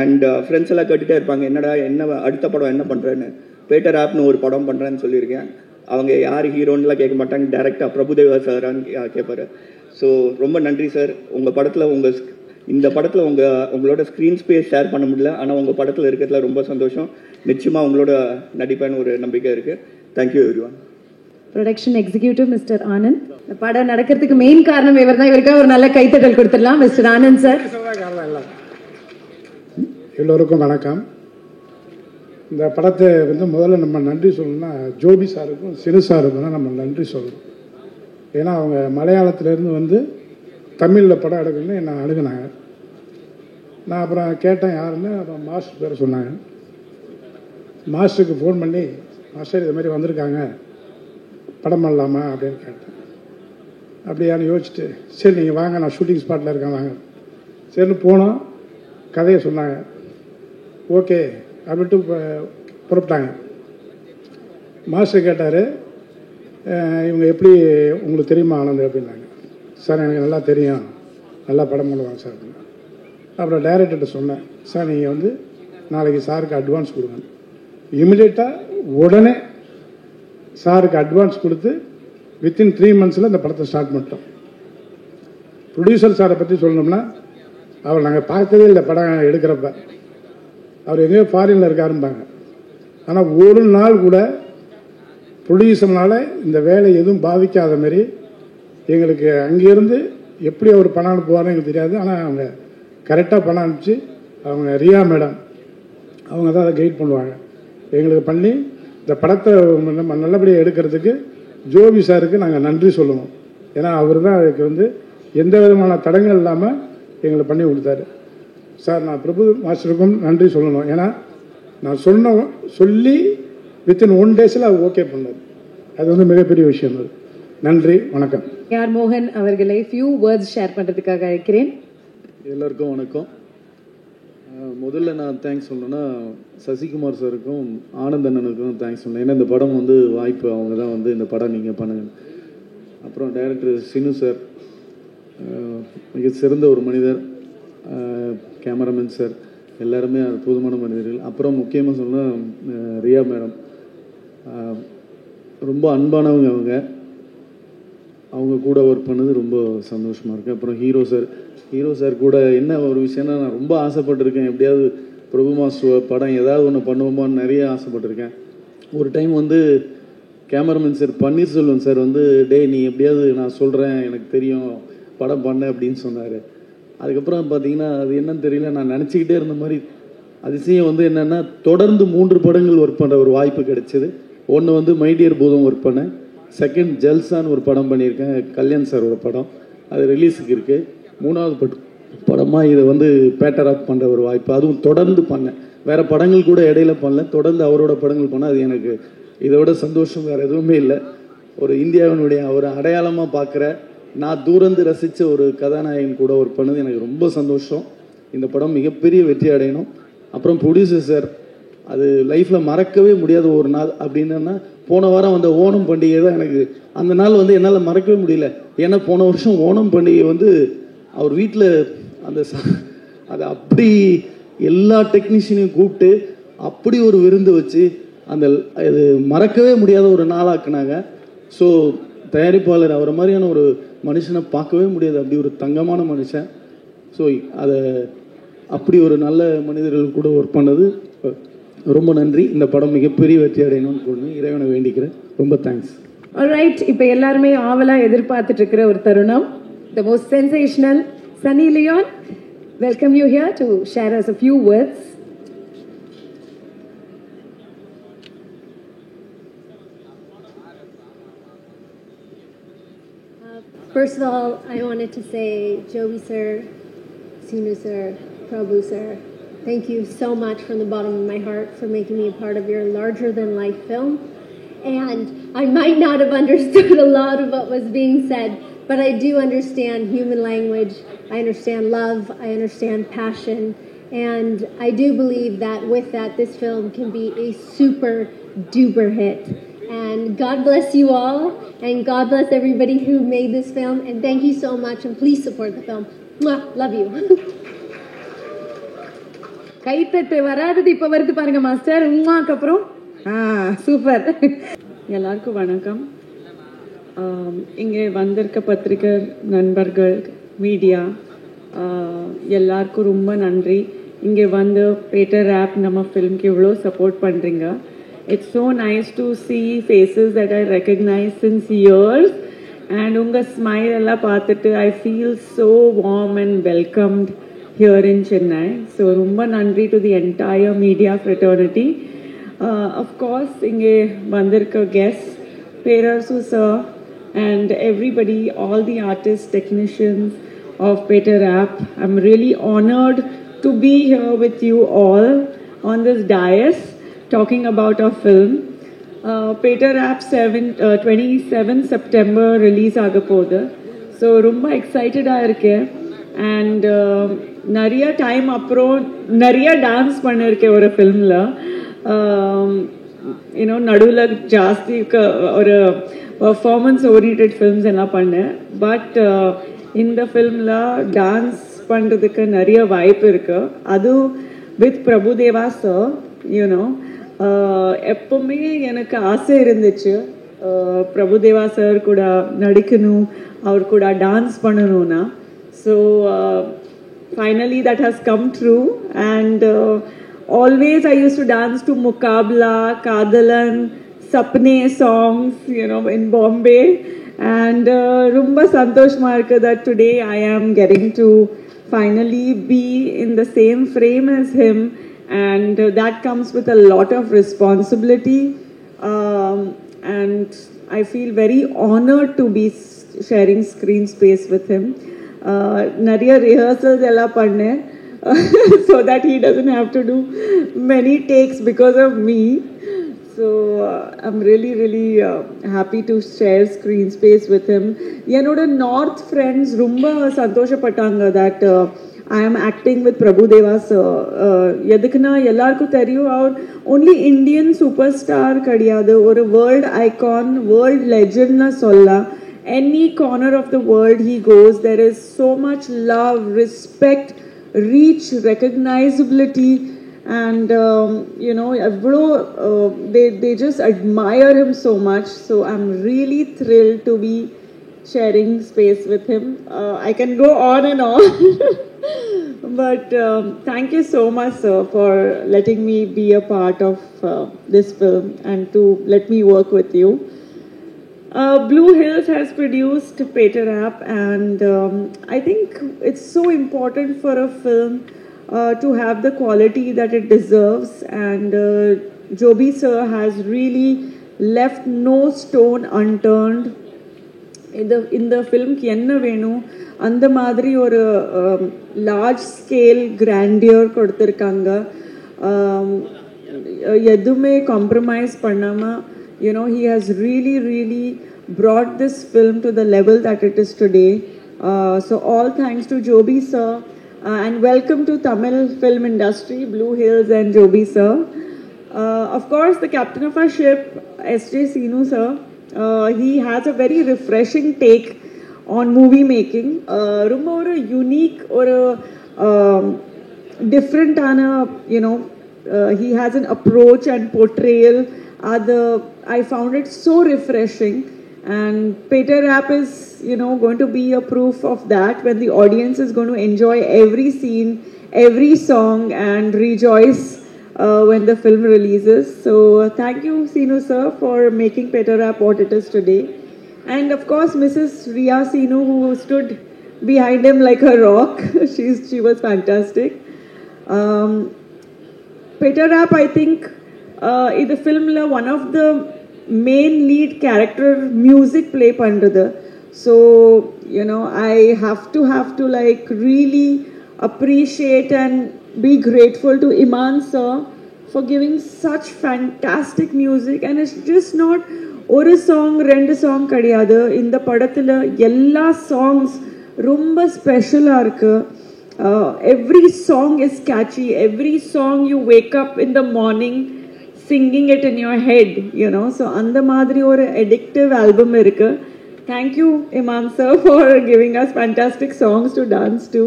அண்ட் ஃப்ரெண்ட்ஸ் எல்லாம் கேட்டுகிட்டே இருப்பாங்க, என்ன அடுத்த படம் என்ன பண்ணுறேன்னு. பேட்டர் ஆப்னு ஒரு படம் பண்ணுறேன்னு சொல்லியிருக்கேன். அவங்க யார் ஹீரோன்னுலாம் கேட்க மாட்டாங்க, டேரெக்டாக பிரபுதேவா சாரான்னு கேட்பாரு. ஸோ ரொம்ப நன்றி சார். உங்கள் படத்தில் இந்த படத்தில் உங்களோட ஸ்க்ரீன் ஸ்பேஸ் ஷேர் பண்ண முடியல, ஆனால் உங்கள் படத்தில் இருக்கிறதுல ரொம்ப சந்தோஷம். நிச்சயமாக உங்களோட நடிப்பேன்னு ஒரு நம்பிக்கை இருக்குது. Thank you everyone. Production executive mister Anand. இந்த படம் நடக்கிறதுக்கு மெயின் காரணம் இவர் தான். இவருக்காக ஒரு நல்ல கைத்தட்டல் கொடுத்துடலாம். Mister Anand sir. எல்லோருக்கும் வணக்கம். இந்த படத்தை வந்து முதல்ல நம்ம நன்றி சொல்லணும்னா ஜோபி சாருக்கும் சினு சாருக்கும் தான் நம்ம நன்றி சொல்லணும். ஏன்னா அவங்க மலையாளத்திலேருந்து வந்து தமிழில் படம் எடுக்கணும்னு என்னை அணுகுனாங்க. நான் அப்புறம் கேட்டேன் யாருன்னு, அப்புறம் மாஸ்டர் பேரை சொன்னாங்க. மாஸ்டருக்கு ஃபோன் பண்ணி, மாஸ்டர் இது மாதிரி வந்திருக்காங்க படம் பண்ணலாமா அப்படின்னு கேட்டேன். அப்படியான்னு யோசிச்சுட்டு, சரி நீங்கள் வாங்க நான் ஷூட்டிங் ஸ்பாட்டில் இருக்கேன் வாங்க சரின்னு போனோம். கதையை சொன்னாங்க, ஓகே அப்படின்ட்டு புறப்பட்டாங்க. மாஸ்டர் கேட்டார், இவங்க எப்படி உங்களுக்கு தெரியுமா ஆனந்த் அப்படின்னாங்க. சார் எனக்கு நல்லா தெரியும், நல்லா படம் பண்ணுவாங்க சார் அப்படின்னா. அப்புறம் டைரக்டர்கிட்ட சொன்னேன், சார் நீங்கள் வந்து நாளைக்கு சாருக்கு அட்வான்ஸ் கொடுங்க. இமிடியேட்டாக உடனே சாருக்கு அட்வான்ஸ் கொடுத்து வித்தின் 3 monthஸில் இந்த படத்தை ஸ்டார்ட் பண்ணிட்டோம். ப்ரொடியூசர் சாரை பற்றி சொல்லணும்னா, அவர் நாங்கள் பார்த்ததே இல்லை படம் எடுக்கிறப்ப. அவர் எங்கேயோ ஃபாரினில் இருக்காரும்பாங்க. ஆனால் ஒரு நாள் கூட ப்ரொடியூசர்னால இந்த வேலை எதுவும் பாதிக்காத மாதிரி எங்களுக்கு அங்கேருந்து எப்படி அவர் பணம் அனுப்புவார்னு எங்களுக்கு தெரியாது. ஆனால் அவங்க கரெக்டாக பணம் அனுப்பிச்சு, அவங்க ரியா மேடம் அவங்க தான் அதை கைட் பண்ணுவாங்க எங்களுக்கு பண்ணி இந்த படத்தை நம்ம நல்லபடியாக எடுக்கிறதுக்கு ஜோபி சாருக்கு நாங்கள் நன்றி சொல்லணும். ஏன்னா அவர் தான் அதுக்கு வந்து எந்த விதமான தடங்கள் இல்லாமல் எங்களை பண்ணி கொடுத்தாரு. சார் நான் பிரபு மாஸ்டருக்கும் நன்றி சொல்லணும். ஏன்னா நான் சொல்லி வித்தின் 1 days அவர் ஓகே பண்ணார். அது வந்து மிகப்பெரிய விஷயம். அது நன்றி, வணக்கம். ஆர் மோகன் அவர்களை ஃபியூ வேர்ட்ஸ் ஷேர் பண்ணுறதுக்காக அழைக்கிறேன். எல்லாருக்கும் வணக்கம். முதல்ல நான் தேங்க்ஸ் சொல்லணும்னா சசிகுமார் சாருக்கும் ஆனந்த் அண்ணனுக்கும் தேங்க்ஸ் சொல்லணும். ஏன்னா இந்த படம் வந்து வாய்ப்பு அவங்க தான் வந்து இந்த படம் நீங்கள் பண்ணுங்க. அப்புறம் டைரக்டர் சினு சார் மிக சிறந்த ஒரு மனிதர், கேமராமேன் சார் எல்லாருமே அற்புதமான மனிதர்கள். அப்புறம் முக்கியமாக சொன்னால் ரியா மேடம் ரொம்ப அன்பானவங்க. அவங்க கூட ஒர்க் பண்ணது ரொம்ப சந்தோஷமாக இருக்குது. அப்புறம் ஹீரோ சார் கூட என்ன ஒரு விஷயம்னா, நான் ரொம்ப ஆசைப்பட்டிருக்கேன் எப்படியாவது பிரபு மாஸ்டர் படம் ஏதாவது ஒன்று பண்ணுவோமான்னு நிறைய ஆசைப்பட்டிருக்கேன். ஒரு டைம் வந்து கேமராமேன் சார் பன்னீர்செல்வம் சார் வந்து நீ எப்படியாவது நான் சொல்கிறேன் எனக்கு தெரியும் படம் பண்ண அப்படின்னு சொன்னார். அதுக்கப்புறம் பார்த்தீங்கன்னா அது என்னன்னு தெரியல, நான் நினச்சிக்கிட்டே இருந்த மாதிரி அதிசயம் வந்து என்னென்னா தொடர்ந்து 3 படங்கள் ஒர்க் பண்ணுற ஒரு வாய்ப்பு கிடைச்சிது. ஒன்று வந்து மைடியர் பூதம் ஒர்க் பண்ணேன், செகண்ட் ஜல்சான்னு ஒரு படம் பண்ணியிருக்கேன், கல்யாண் சார் ஒரு படம், அது ரிலீஸுக்கு இருக்குது. 3வது படமாக இதை வந்து பேட்டர் ஆப் பண்ணுற ஒரு வாய்ப்பு, அதுவும் தொடர்ந்து பண்ணேன். வேறு படங்கள் கூட இடையில பண்ணல, தொடர்ந்து அவரோட படங்கள் பண்ணால் அது எனக்கு இதை விட சந்தோஷம் வேறு எதுவுமே இல்லை. ஒரு இந்தியாவினுடைய ஒரு அடையாளமாக பார்க்குற, நான் தூரந்து ரசித்த ஒரு கதாநாயகன் கூட ஒர்க் பண்ணது எனக்கு ரொம்ப சந்தோஷம். இந்த படம் மிகப்பெரிய வெற்றி அடையணும். அப்புறம் ப்ரொடியூசர் சார், அது லைஃப்பில் மறக்கவே முடியாத ஒரு நாள் அப்படின்னா, போன வாரம் வந்த ஓணம் பண்டிகை தான் எனக்கு அந்த நாள் வந்து என்னால் மறக்கவே முடியல. ஏன்னா போன வருஷம் ஓணம் பண்டிகை வந்து அவர் வீட்டில் அதை அப்படி எல்லா டெக்னீஷியனையும் கூப்பிட்டு அப்படி ஒரு விருந்து வச்சு அந்த இது மறக்கவே முடியாத ஒரு நாளாக்குனாங்க. ஸோ தயாரிப்பாளர் அவரை மாதிரியான ஒரு மனுஷனை பார்க்கவே முடியாது, அப்படி ஒரு தங்கமான மனுஷன். ஸோ அதை அப்படி ஒரு நல்ல மனிதர்கள் கூட ஒர்க் பண்ணது ரொம்ப நன்றி. இந்த படம் மிகப்பெரிய வெற்றி அடையணும்னு கொண்டு இறைவனை வேண்டிக்கிறேன். ரொம்ப தேங்க்ஸ். ஆல்ரைட், இப்போ எல்லாருமே ஆவலாக எதிர்பார்த்துட்டு இருக்கிற ஒரு தருணம், the most sensational Sunny Leon. Welcome you here to share us a few words. First of all, I wanted to say, Joby sir, Sinu sir, Prabhu sir, thank you so much from the bottom of my heart for making me a part of your larger-than-life film. And I might not have understood a lot of what was being said, but I do understand human language. I understand love. I understand passion. And I do believe that with that, this film can be a super duper hit. And God bless you all, and God bless everybody who made this film. And thank you so much, and please support the film. Mwah, love you. கைத்தட்டு வராதது இப்போ வருது பாருங்க master. உமாக்கு அப்புறம் super. எல்லாருக்கும் வணக்கம். இங்கே வந்திருக்க பத்திரிகை நண்பர்கள், மீடியா எல்லாருக்கும் ரொம்ப நன்றி. இங்கே வந்து பேட்டர் ஆப் நம்ம ஃபிலிம்க்கு இவ்வளோ சப்போர்ட் பண்ணுறீங்க. It's so nice to see faces that I recognize since years. And unga smile ella paatittu I feel so warm and welcomed here in Chennai. So rumba nandri to the entire media fraternity. Of course, inge vandirka guests, Perasu sir, and everybody, all the artists, technicians of Peter App. I'm really honored to be here with you all on this dais talking about our film. Peter App 27 September release ஆகப்போகுது. So ரொம்ப எக்ஸைட்டடாக இருக்கேன். And நிறைய time அப்புறம் நிறைய dance பண்ணியிருக்கேன் ஒரு ஃபில்மில். நடுவில் ஜாஸ்தி ஒரு பர்ஃபார்மன்ஸ் ஓரியன்டட் ஃபில்ம்ஸ் எல்லாம் பண்ணேன். பட் இந்த ஃபில்மில் டான்ஸ் பண்ணுறதுக்கு நிறைய வாய்ப்பு இருக்குது. அதுவும் வித் பிரபுதேவா சார். எப்பவுமே எனக்கு ஆசை இருந்துச்சு பிரபுதேவா சார் கூட நடிக்கணும், அவர் கூட டான்ஸ் பண்ணணும்னா. So finally that has come true. And always I use to dance to Muqabla, Kadhalan, Sapne songs in Bombay. And ரொம்ப சந்தோஷமாக இருக்குது that today I am getting to finally be in the same frame as him. And that comes with a lot of responsibility, and I feel very honored to be sharing screen space with him. Nariya rehearsals ella panne so that he doesn't have to do many takes because of me. So I'm really happy to share screen space with him. Enoda north friends rumba santhoshapataanga that I am acting with Prabhudeva sir. Yadukna ellarku theriyum aur only Indian superstar kadiyadu, or a world icon, world legend na solla. Any corner of the world he goes, there is so much love, respect, reach, recognizability, and they just admire him so much. So I'm really thrilled to be sharing space with him. I can go on and on. But thank you so much, sir, for letting me be a part of this film and to let me work with you. Blue Hills has produced Peter App, and I think it's so important for a film to have the quality that it deserves. And Joby sir has really left no stone unturned. இந்த ஃபிலிம்க்கு என்ன வேணும் அந்த மாதிரி ஒரு large scale grandeur கொடுத்துருக்காங்க. எதுவுமே compromise பண்ணாமல் he has really brought this film to the level that it is today. So all thanks to Joby sir, and welcome to Tamil film industry, Blue Hills and Joby sir. Of course, the captain of our ship, S.J. Sinu sir, he has a very refreshing take on movie making. Rumba or a unique or a different he has an approach and portrayal. I found it so refreshing, and Peter App is going to be a proof of that, when the audience is going to enjoy every scene, every song, and rejoice when the film releases. So thank you, Sinu sir, for making Peter App what it is today. And of course, Mrs. Riya Sinu, who stood behind him like a rock. She was fantastic. Peter App, I think, in the film, one of the main lead character music play pandrathu. So I have to like really appreciate and be grateful to Iman sir for giving such fantastic music. And it's just not ஒரு song 2 song கிடையாது. இந்த படத்தில் எல்லா songs ரொம்ப ஸ்பெஷலாக இருக்குது. Every song is catchy. Every song you wake up in the morning singing it in your head, you know. So அந்த மாதிரி ஒரு addictive album இருக்கு. Thank you Iman sir for giving us fantastic songs to dance to.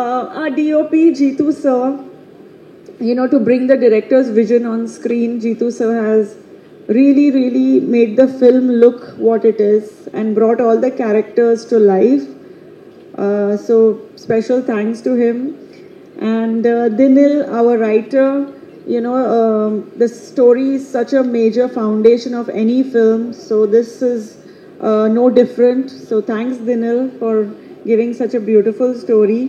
Our DOP Jeetu sir, you know, to bring the director's vision on screen, Jeetu sir has really made the film look what it is and brought all the characters to life. So special thanks to him. And Dinil, our writer, you know, the story is such a major foundation of any film, so this is no different. So thanks Dinil for giving such a beautiful story.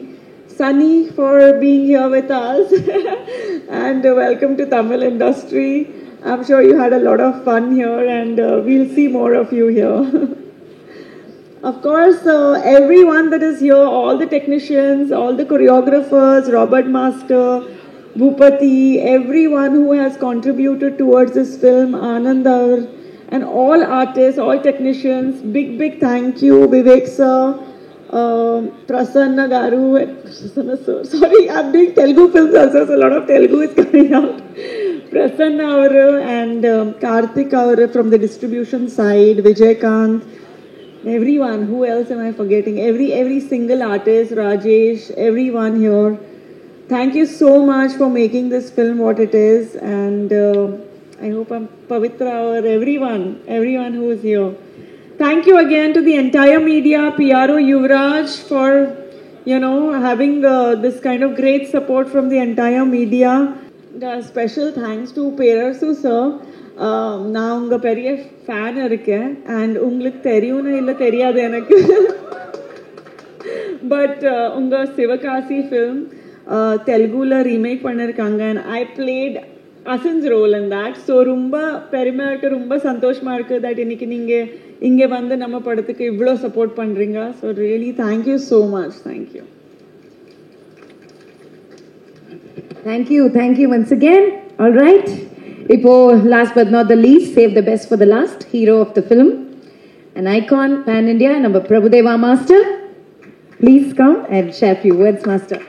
Sunny for being here with us and welcome to Tamil industry. I'm sure you had a lot of fun here and we'll see more of you here. Of course, everyone that is here, all the technicians, all the choreographers, Robert Master, Bhupati, everyone who has contributed towards this film, Anandar, and all artists, all technicians, big thank you, Vivek sir, Prasanna Garu, Prasanna sir, sorry, I'm doing Telugu films also, so a lot of Telugu is coming out. Prasanna avaru and Karthik avaru from the distribution side, Vijaykanth, everyone, who else am I forgetting? Every single artist, Rajesh, everyone here. Thank you so much for making this film what it is, and I hope I'm Pavitra or everyone who is here. Thank you again to the entire media, PRO Yuvraj for, you know, having this kind of great support from the entire media. Special thanks to Perasu sir. நான் உங்கள் பெரிய fan இருக்கேன் and உங்களுக்கு தெரியும்னு இல்லை தெரியாது எனக்கு. But உங்கள் சிவகாசி ஃபில்ம் தெலுங்குல ரீமேக் பண்ணியிருக்காங்க and I played Asin's role in that. So ரொம்ப பெருமையாக இருக்குது, ரொம்ப சந்தோஷமாக இருக்குது தட் இன்னைக்கு நீங்கள் இங்கே வந்து நம்ம படத்துக்கு இவ்வளோ சப்போர்ட் பண்ணுறீங்க. So really thank you so much. Thank you. Thank you once again. All right. Ipo, last but not the least, save the best for the last, hero of the film, an icon, pan-India, number Prabhudeva Master. Please come and share a few words, Master.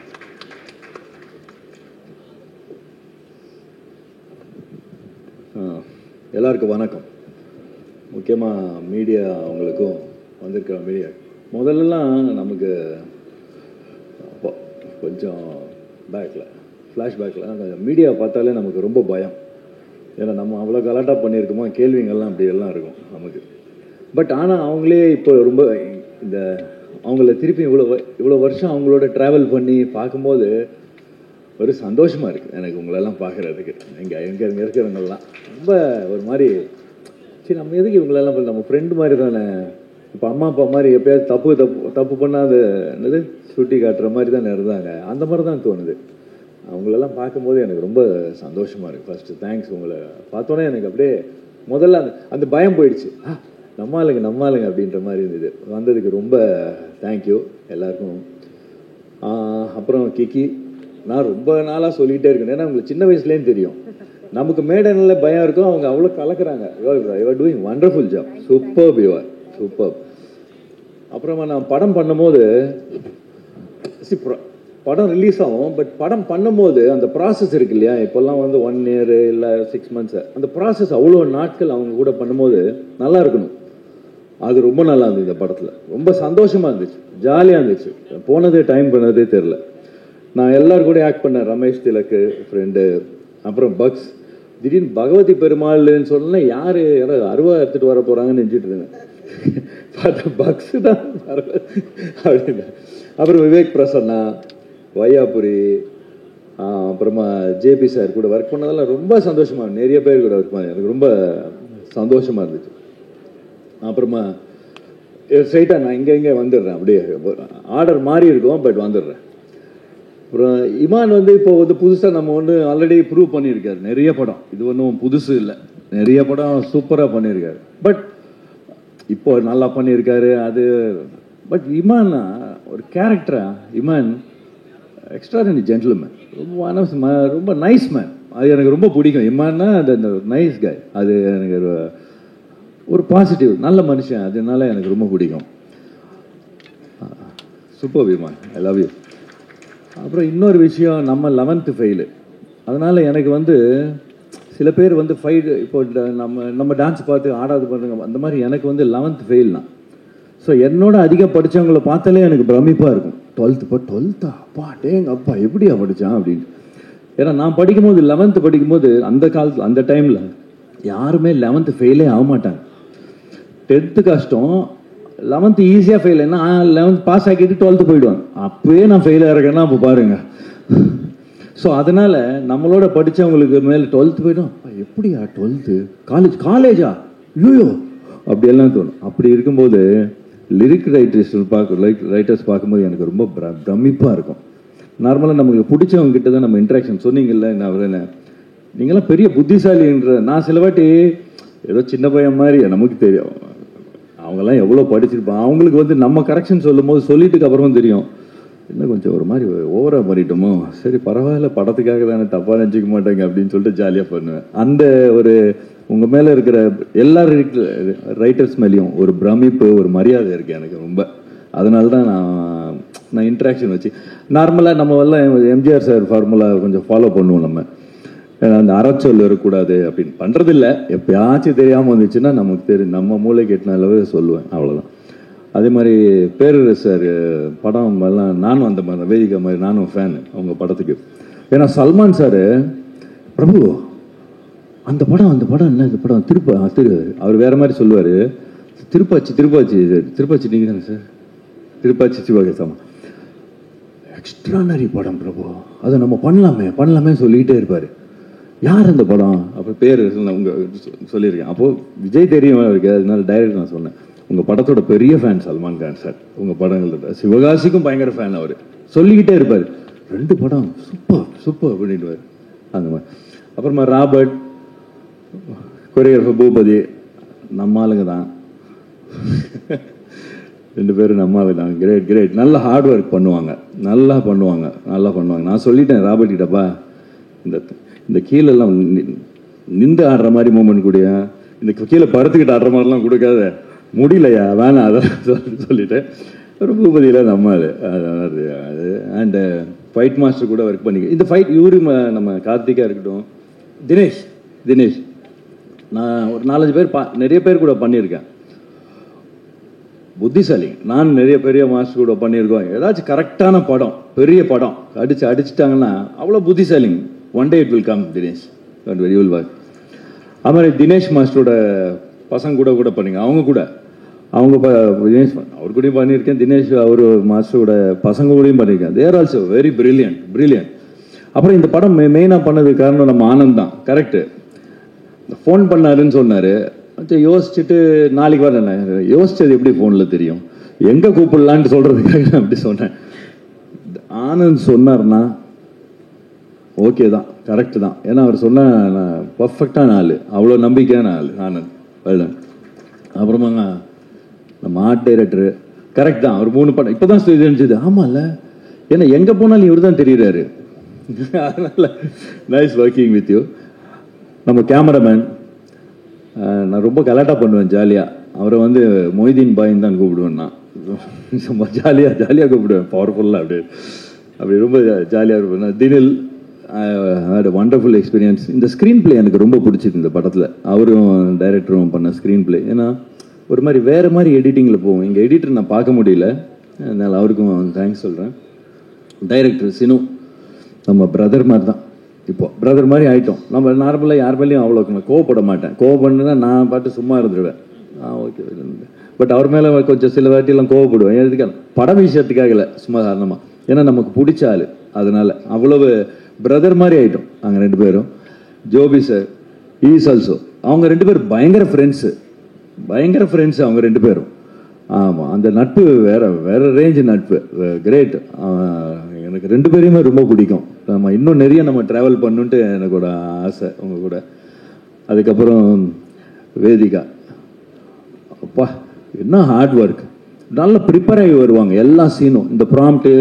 எல்லாருக்கும் வணக்கம். முக்கியமாக media அவங்களுக்கும் வந்திருக்கிற media, முதல்லலாம் நமக்கு கொஞ்சம் ஃப்ளாஷ்பேக்கில் கொஞ்சம் media பார்த்தாலே நமக்கு ரொம்ப பயம். ஏன்னா நம்ம அவ்வளோ கலாட்டா பண்ணியிருக்கோமோ, கேள்விங்கள்லாம் அப்படி எல்லாம் இருக்கும் நமக்கு. பட் ஆனால் அவங்களே இப்போ ரொம்ப இந்த அவங்கள திருப்பி இவ்வளோ வருஷம் அவங்களோட ட்ராவல் பண்ணி பார்க்கும்போது ஒரு சந்தோஷமாக இருக்குது எனக்கு உங்களெல்லாம் பார்க்குறதுக்கு. இங்கே இருக்கிறவங்கெல்லாம் ரொம்ப ஒரு மாதிரி சரி நம்ம எதுக்கு இவங்களெல்லாம் நம்ம ஃப்ரெண்டு மாதிரி தானே. இப்போ அம்மா அப்பா மாதிரி எப்போயாவது தப்பு பண்ணால் என்னது சுட்டி காட்டுற மாதிரி தானே இருந்தாங்க. அந்த மாதிரி தான் தோணுது. அவங்களெல்லாம் பார்க்கும்போது எனக்கு ரொம்ப சந்தோஷமாக இருக்குது. First thanks. உங்களை பார்த்தோன்னே எனக்கு அப்படியே முதல்ல அந்த பயம் போயிடுச்சு. நம்ம ஆளுங்க அப்படின்ற மாதிரி இருந்தது. வந்ததுக்கு ரொம்ப தேங்க்யூ எல்லாருக்கும். அப்புறம் கிக்கி, நான் ரொம்ப நாளாக சொல்லிகிட்டே இருக்கேன். ஏன்னா உங்களுக்கு சின்ன வயசுலேயும் தெரியும் நமக்கு மேடையில் பயம் இருக்கும், அவங்க அவ்வளோ கலக்குறாங்க. You're doing wonderful job, superb you're superb. அப்புறமா நான் படம் பண்ணும்போது படம் ரிலீஸ் ஆகும், பட் படம் பண்ணும்போது அந்த ப்ராசஸ் இருக்கு இல்லையா, இப்போல்லாம் வந்து 1 year இல்லை 6 months அந்த ப்ராசஸ் அவ்வளோ நாட்கள் அவங்க கூட பண்ணும்போது நல்லா இருக்கணும். அது ரொம்ப நல்லா இருந்தது. இந்த படத்தில் ரொம்ப சந்தோஷமாக இருந்துச்சு, ஜாலியாக இருந்துச்சு. போனதே டைம் பண்ணதே தெரில. நான் எல்லாரும் கூட ஆக்ட் பண்ணேன். ரமேஷ் திலக்கு ஃப்ரெண்டு, அப்புறம் பக்ஸ். திடீர்னு பகவதி பெருமாள்னு சொன்னா யார் யாராவது அருவா எடுத்துகிட்டு வர போகிறாங்கன்னு நினச்சிட்டு இருந்தேன். பார்த்தா பக்ஸு தான் அப்படின்னு. அப்புறம் விவேக் பிரசன்னா, வையாபுரி, அப்புறமா ஜேபி சார் கூட ஒர்க் பண்ணதெல்லாம் ரொம்ப சந்தோஷமாக, நிறைய பேர் கூட ஒர்க் பண்ண எனக்கு ரொம்ப சந்தோஷமாக இருந்துச்சு. அப்புறமா ஸ்ட்ரைட்டாக நான் இங்கே வந்துடுறேன். அப்படியே ஆர்டர் மாறி இருக்கும், பட் வந்துடுறேன். அப்புறம் இமான் வந்து இப்போ வந்து புதுசாக நம்ம ஒன்று ஆல்ரெடி ப்ரூவ் பண்ணியிருக்காரு. நிறைய படம், இது ஒன்றும் புதுசு இல்லை, நிறைய படம் சூப்பராக பண்ணியிருக்காரு. பட் இப்போ நல்லா பண்ணியிருக்காரு அது. பட் இமான் ஒரு கேரக்டரா, இமான் எக்ஸ்ட்ராடனரி ஜென்டில்மேன், ரொம்ப நைஸ் மேன். அது எனக்கு ரொம்ப பிடிக்கும். இம்மான்னா அந்த நைஸ் கை, அது எனக்கு ஒரு பாசிட்டிவ் நல்ல மனுஷன், அதனால எனக்கு ரொம்ப பிடிக்கும். Super Viman, I love you. அப்புறம் இன்னொரு விஷயம், நம்ம 11th ஃபெயிலு, அதனால் எனக்கு வந்து சில பேர் வந்து இப்போ நம்ம டான்ஸ் பார்த்து ஆடாது பண்ணுங்க அந்த மாதிரி. எனக்கு வந்து 11th ஃபெயில் தான். ஸோ என்னோட அதிகம் படித்தவங்கள பார்த்தாலே எனக்கு பிரமிப்பாக இருக்கும். 12th அப்பா டேங்க அப்பா எப்படியா படித்தான் அப்படின்னு. ஏன்னா நான் படிக்கும்போது 11th படிக்கும்போது அந்த காலத்தில் அந்த டைமில் யாருமே 11th ஃபெயிலே ஆக மாட்டாங்க. 10th கஷ்டம், 11th ஈஸியாக ஃபெயில். ஏன்னா 11th பாஸ் ஆக்கிட்டு 12th போயிடுவாங்க. அப்போயே நான் ஃபெயில் ஆகிறேன்னா அப்போ பாருங்க. ஸோ அதனால் நம்மளோட படித்தவங்களுக்கு மேலே 12th போயிடும். எப்படியா 12th காலேஜா ஐயோ அப்படியெல்லாம் தோணும். அப்படி இருக்கும்போது லிரிக் ரைட்டர்ஸ் பார்க்கும்போது எனக்கு ரொம்ப பிரமிப்பாக இருக்கும். நார்மலாக நமக்கு பிடிச்சவங்க கிட்ட தான் நம்ம இன்ட்ராக்ஷன். சொன்னீங்கல்ல என்ன நீங்களாம் பெரிய புத்திசாலின்ற. நான் சில வாட்டி ஏதோ சின்ன பையன் மாதிரி நமக்கு தெரியும், அவங்கெல்லாம் எவ்வளோ படிச்சிருப்பான். அவங்களுக்கு வந்து நம்ம கரெக்ஷன் சொல்லும் போது சொல்லிட்டுக்கு அப்புறமும் தெரியும் இன்னும் கொஞ்சம் ஒரு மாதிரி ஓவராக பண்ணிட்டோமோ, சரி பரவாயில்ல படத்துக்காக தானே தப்பாக நினச்சிக்க மாட்டேங்க அப்படின்னு சொல்லிட்டு ஜாலியாக பண்ணுவேன். அந்த ஒரு உங்கள் மேலே இருக்கிற எல்லா ரைட்டர்ஸ் மேலேயும் ஒரு பிரமிப்பு, ஒரு மரியாதை இருக்குது எனக்கு ரொம்ப. அதனால தான் நான் இன்ட்ராக்ஷன் வச்சு நார்மலாக நம்ம எல்லாம் எம்ஜிஆர் சார் ஃபார்முலா கொஞ்சம் ஃபாலோ பண்ணுவோம். நம்ம அந்த அறச்சொல் இருக்கக்கூடாது அப்படின்னு பண்ணுறதில்ல. எப்பயாச்சும் தெரியாமல் வந்துச்சுன்னா நமக்கு தெரியும், நம்ம மூளைக்கு எட்டின அளவு சொல்லுவேன், அவ்வளோதான். அதே மாதிரி பேரரசு சார் படம் எல்லாம் நானும் அந்த மாதிரி வேதிகா மாதிரி நானும் ஃபேன் அவங்க படத்துக்கு. ஏன்னா சல்மான் சார் பிரபு அந்த படம் என்ன இந்த படம் அவர் வேற மாதிரி சொல்லுவார். திருப்பாச்சி நீங்கள் தானே சார்? திருப்பாச்சி சிவகேசமா எக்ஸ்ட்ரானரி படம் பிரபு, அதை நம்ம பண்ணலாமே சொல்லிக்கிட்டே இருப்பார். யார் அந்த படம்? அப்போ பேர் அவங்க சொல்லியிருக்கேன். அப்போது விஜய் தெரியும் அவருக்கு, அதனால டைரக்ட் நான் சொன்னேன், உங்கள் படத்தோட பெரிய ஃபேன் சல்மான் கான் சார், உங்கள் படங்கள் சிவகாசிக்கும் பயங்கர ஃபேன். அவர் சொல்லிக்கிட்டே இருப்பார் 2 படம் சூப்பர் அப்படின்ட்டு அந்த மாதிரி. அப்புறமா ராபர்ட், கொரியோகிராஃபர் பூபதி, நம்ம ஆளுங்க தான் 2 பேரும் நம்ம ஆளுங்க தான். கிரேட் நல்லா ஹார்ட் ஒர்க் பண்ணுவாங்க, நல்லா பண்ணுவாங்க. நான் சொல்லிட்டேன் ராபர்ட் கிட்டப்பா, இந்த கீழெல்லாம் நின்று ஆடுற மாதிரி மூமெண்ட் கூடிய, இந்த கீழே படுத்துக்கிட்டு ஆடுற மாதிரிலாம் கொடுக்காத, முடியலையா வேணாம், அதான் சொல்லிட்டேன். பூபதியில் நம்ம அது அண்டு ஃபைட் மாஸ்டர் கூட ஒர்க் பண்ணிக்க. இந்த ஃபைட் இவரு நம்ம கார்த்திகா இருக்கட்டும், தினேஷ் நான் ஒரு 4-5 பேர் நிறைய பேர் கூட பண்ணியிருக்கேன். புத்திசாலி. நான் நிறைய பெரிய மாஸ்டர் கூட பண்ணியிருக்கோம். ஏதாச்சும் கரெக்டான படம், பெரிய படம் அடிச்சுட்டாங்கன்னா அவ்வளோ புத்திசாலிங்க. One day it will come Dinesh, very will work. அது மாதிரி தினேஷ் மாஸ்டரோட பசங்க கூட பண்ணிங்க. அவங்க தினேஷ் அவர் கூடயும் பண்ணியிருக்கேன். தினேஷ் அவர் மாஸ்டரோட பசங்க கூடயும் பண்ணியிருக்கேன். தேர் ஆல்சோ வெரி பிரில்லியன்ட். அப்புறம் இந்த படம் மெயினாக பண்ணதுக்கு காரணம் நம்ம ஆனந்த் தான். கரெக்டு. ஃபோன் பண்ணாருன்னு சொன்னார். யோசிச்சுட்டு நாளைக்கு வர யோசிச்சது எப்படி ஃபோனில் தெரியும், எங்கே கூப்பிடலான்னு சொல்கிறதுக்காக நான் அப்படி சொன்னேன். ஆனந்த் சொன்னார்னா ஓகே தான், கரெக்டு தான். ஏன்னா அவர் சொன்ன பர்ஃபெக்டான ஆள், அவ்வளோ நம்பிக்கையான ஆள் ஆனந்த். அப்புறமாங்க நம்ம ஆர்ட் டைரக்டரு கரெக்ட் தான். அவர் 3 படம் இப்போ தான் தெரிஞ்சது. ஆமாம்ல, ஏன்னா எங்கே போனாலும் இவர் தான் தெரியுறாரு. அதனால நைஸ் ஒர்க்கிங் வித் யூ. நம்ம கேமராமேன் நான் ரொம்ப கலாட்டா பண்ணுவேன் ஜாலியாக. அவரை வந்து மொய்தீன் பாயின்னு தான் கூப்பிடுவேன். நான் சும்மா ஜாலியாக கூப்பிடுவேன், பவர்ஃபுல்லாக அப்படி ரொம்ப ஜாலியாக இருப்பேன். நான் தினில் வண்டர்ஃபுல் எக்ஸ்பீரியன்ஸ். இந்த ஸ்க்ரீன் பிளே எனக்கு ரொம்ப பிடிச்சிது இந்த படத்தில். அவரும் டைரக்டரும் பண்ண ஸ்க்ரீன் பிளே. ஏன்னா ஒரு மாதிரி வேறு மாதிரி எடிட்டிங்கில் போவோம். எங்கள் எடிட்டர் நான் பார்க்க முடியல, அதனால் அவருக்கும் தேங்க்ஸ் சொல்கிறேன். டைரக்டர் சினு நம்ம பிரதர் மாதிரி தான். இப்போ பிரதர் மாதிரி ஆகிட்டோம். நம்ம நார்மலாக யார் மேலேயும் அவ்வளோ கோவப்பட மாட்டேன். கோவப்படணுன்னா நான் பாட்டு சும்மா இருந்துடுவேன். ஓகே. பட் அவர் மேலே கொஞ்சம் சில வாட்டியெல்லாம் கோவப்படுவேன். எதுக்காக? படம் விஷயத்துக்காக இல்லை, சும்மா காரணமாக. ஏன்னா நமக்கு பிடிச்ச ஆள், அதனால அவ்வளவு பிரதர் மாதிரி ஆகிட்டோம் நாங்கள் 2 பேரும். Joby sir is also. அவங்க 2 பேரும் பயங்கர ஃப்ரெண்ட்ஸு அவங்க 2 பேரும். ஆமாம், அந்த நட்பு வேற ரேஞ்சு நட்பு. கிரேட். எனக்கு 2 பேரையுமே ரொம்ப பிடிக்கும். நம்ம இன்னும் நிறைய நம்ம ட்ராவல் பண்ணுன்ட்டு எனக்கோட ஆசை உங்க கூட. அதுக்கப்புறம் வேதிகா, அப்பா என்ன ஹார்ட் ஒர்க், நல்லா ப்ரிப்பேர் ஆகி வருவாங்க எல்லா சீனும். இந்த ப்ராம்ப்ட்டு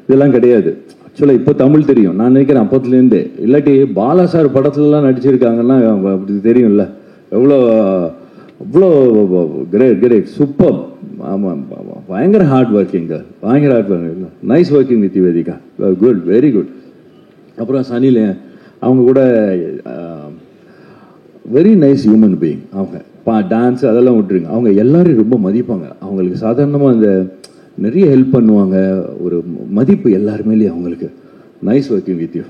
இதெல்லாம் கிடையாது, ஆக்சுவலாக இப்போ தமிழ் தெரியும் நான் நினைக்கிறேன் அப்பத்துலேருந்தே. இல்லாட்டி பாலா சார் படத்துலலாம் நடிச்சிருக்காங்கன்னா அப்படி தெரியும்ல எவ்வளோ அவ்வளோ கிரேட் சூப்பர். ஆமாம் பயங்கர ஹார்ட் ஒர்க்கிங்க, பயங்கர hard working. Nice working with Vedhika, good, very good. அப்புறம் சனில அவங்க கூட வெரி நைஸ் ஹியூமன் பீயிங். அவங்க டான்ஸ் அதெல்லாம் விட்டுருங்க, அவங்க எல்லாரையும் ரொம்ப மதிப்பாங்க. அவங்களுக்கு சாதாரணமாக அந்த நிறைய ஹெல்ப் பண்ணுவாங்க, ஒரு மதிப்பு எல்லாருமேலேயும் அவங்களுக்கு. Nice working with you,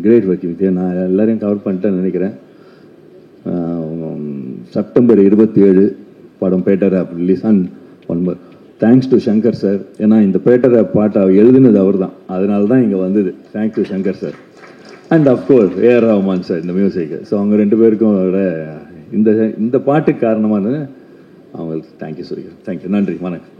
great working with you. நான் எல்லாரையும் கவர் பண்ணிட்டேன்னு நினைக்கிறேன். செப்டம்பர் 27 படம் Petta rap release. And one more thanks to Shankar sir. ஏன்னா இந்த பேட்டர் ஆப் பாட்டை எழுதுனது அவர் தான், அதனால தான் இங்கே வந்தது. Thanks to Shankar sir. And of course AR Rahman sir இந்த மியூசிக்கு. ஸோ அவங்க 2 பேருக்கும் இந்த பாட்டுக்கு காரணமானது அவங்களுக்கு தேங்க்யூ சொல்லிக்கிறேன். தேங்க்யூ, நன்றி, வணக்கம்.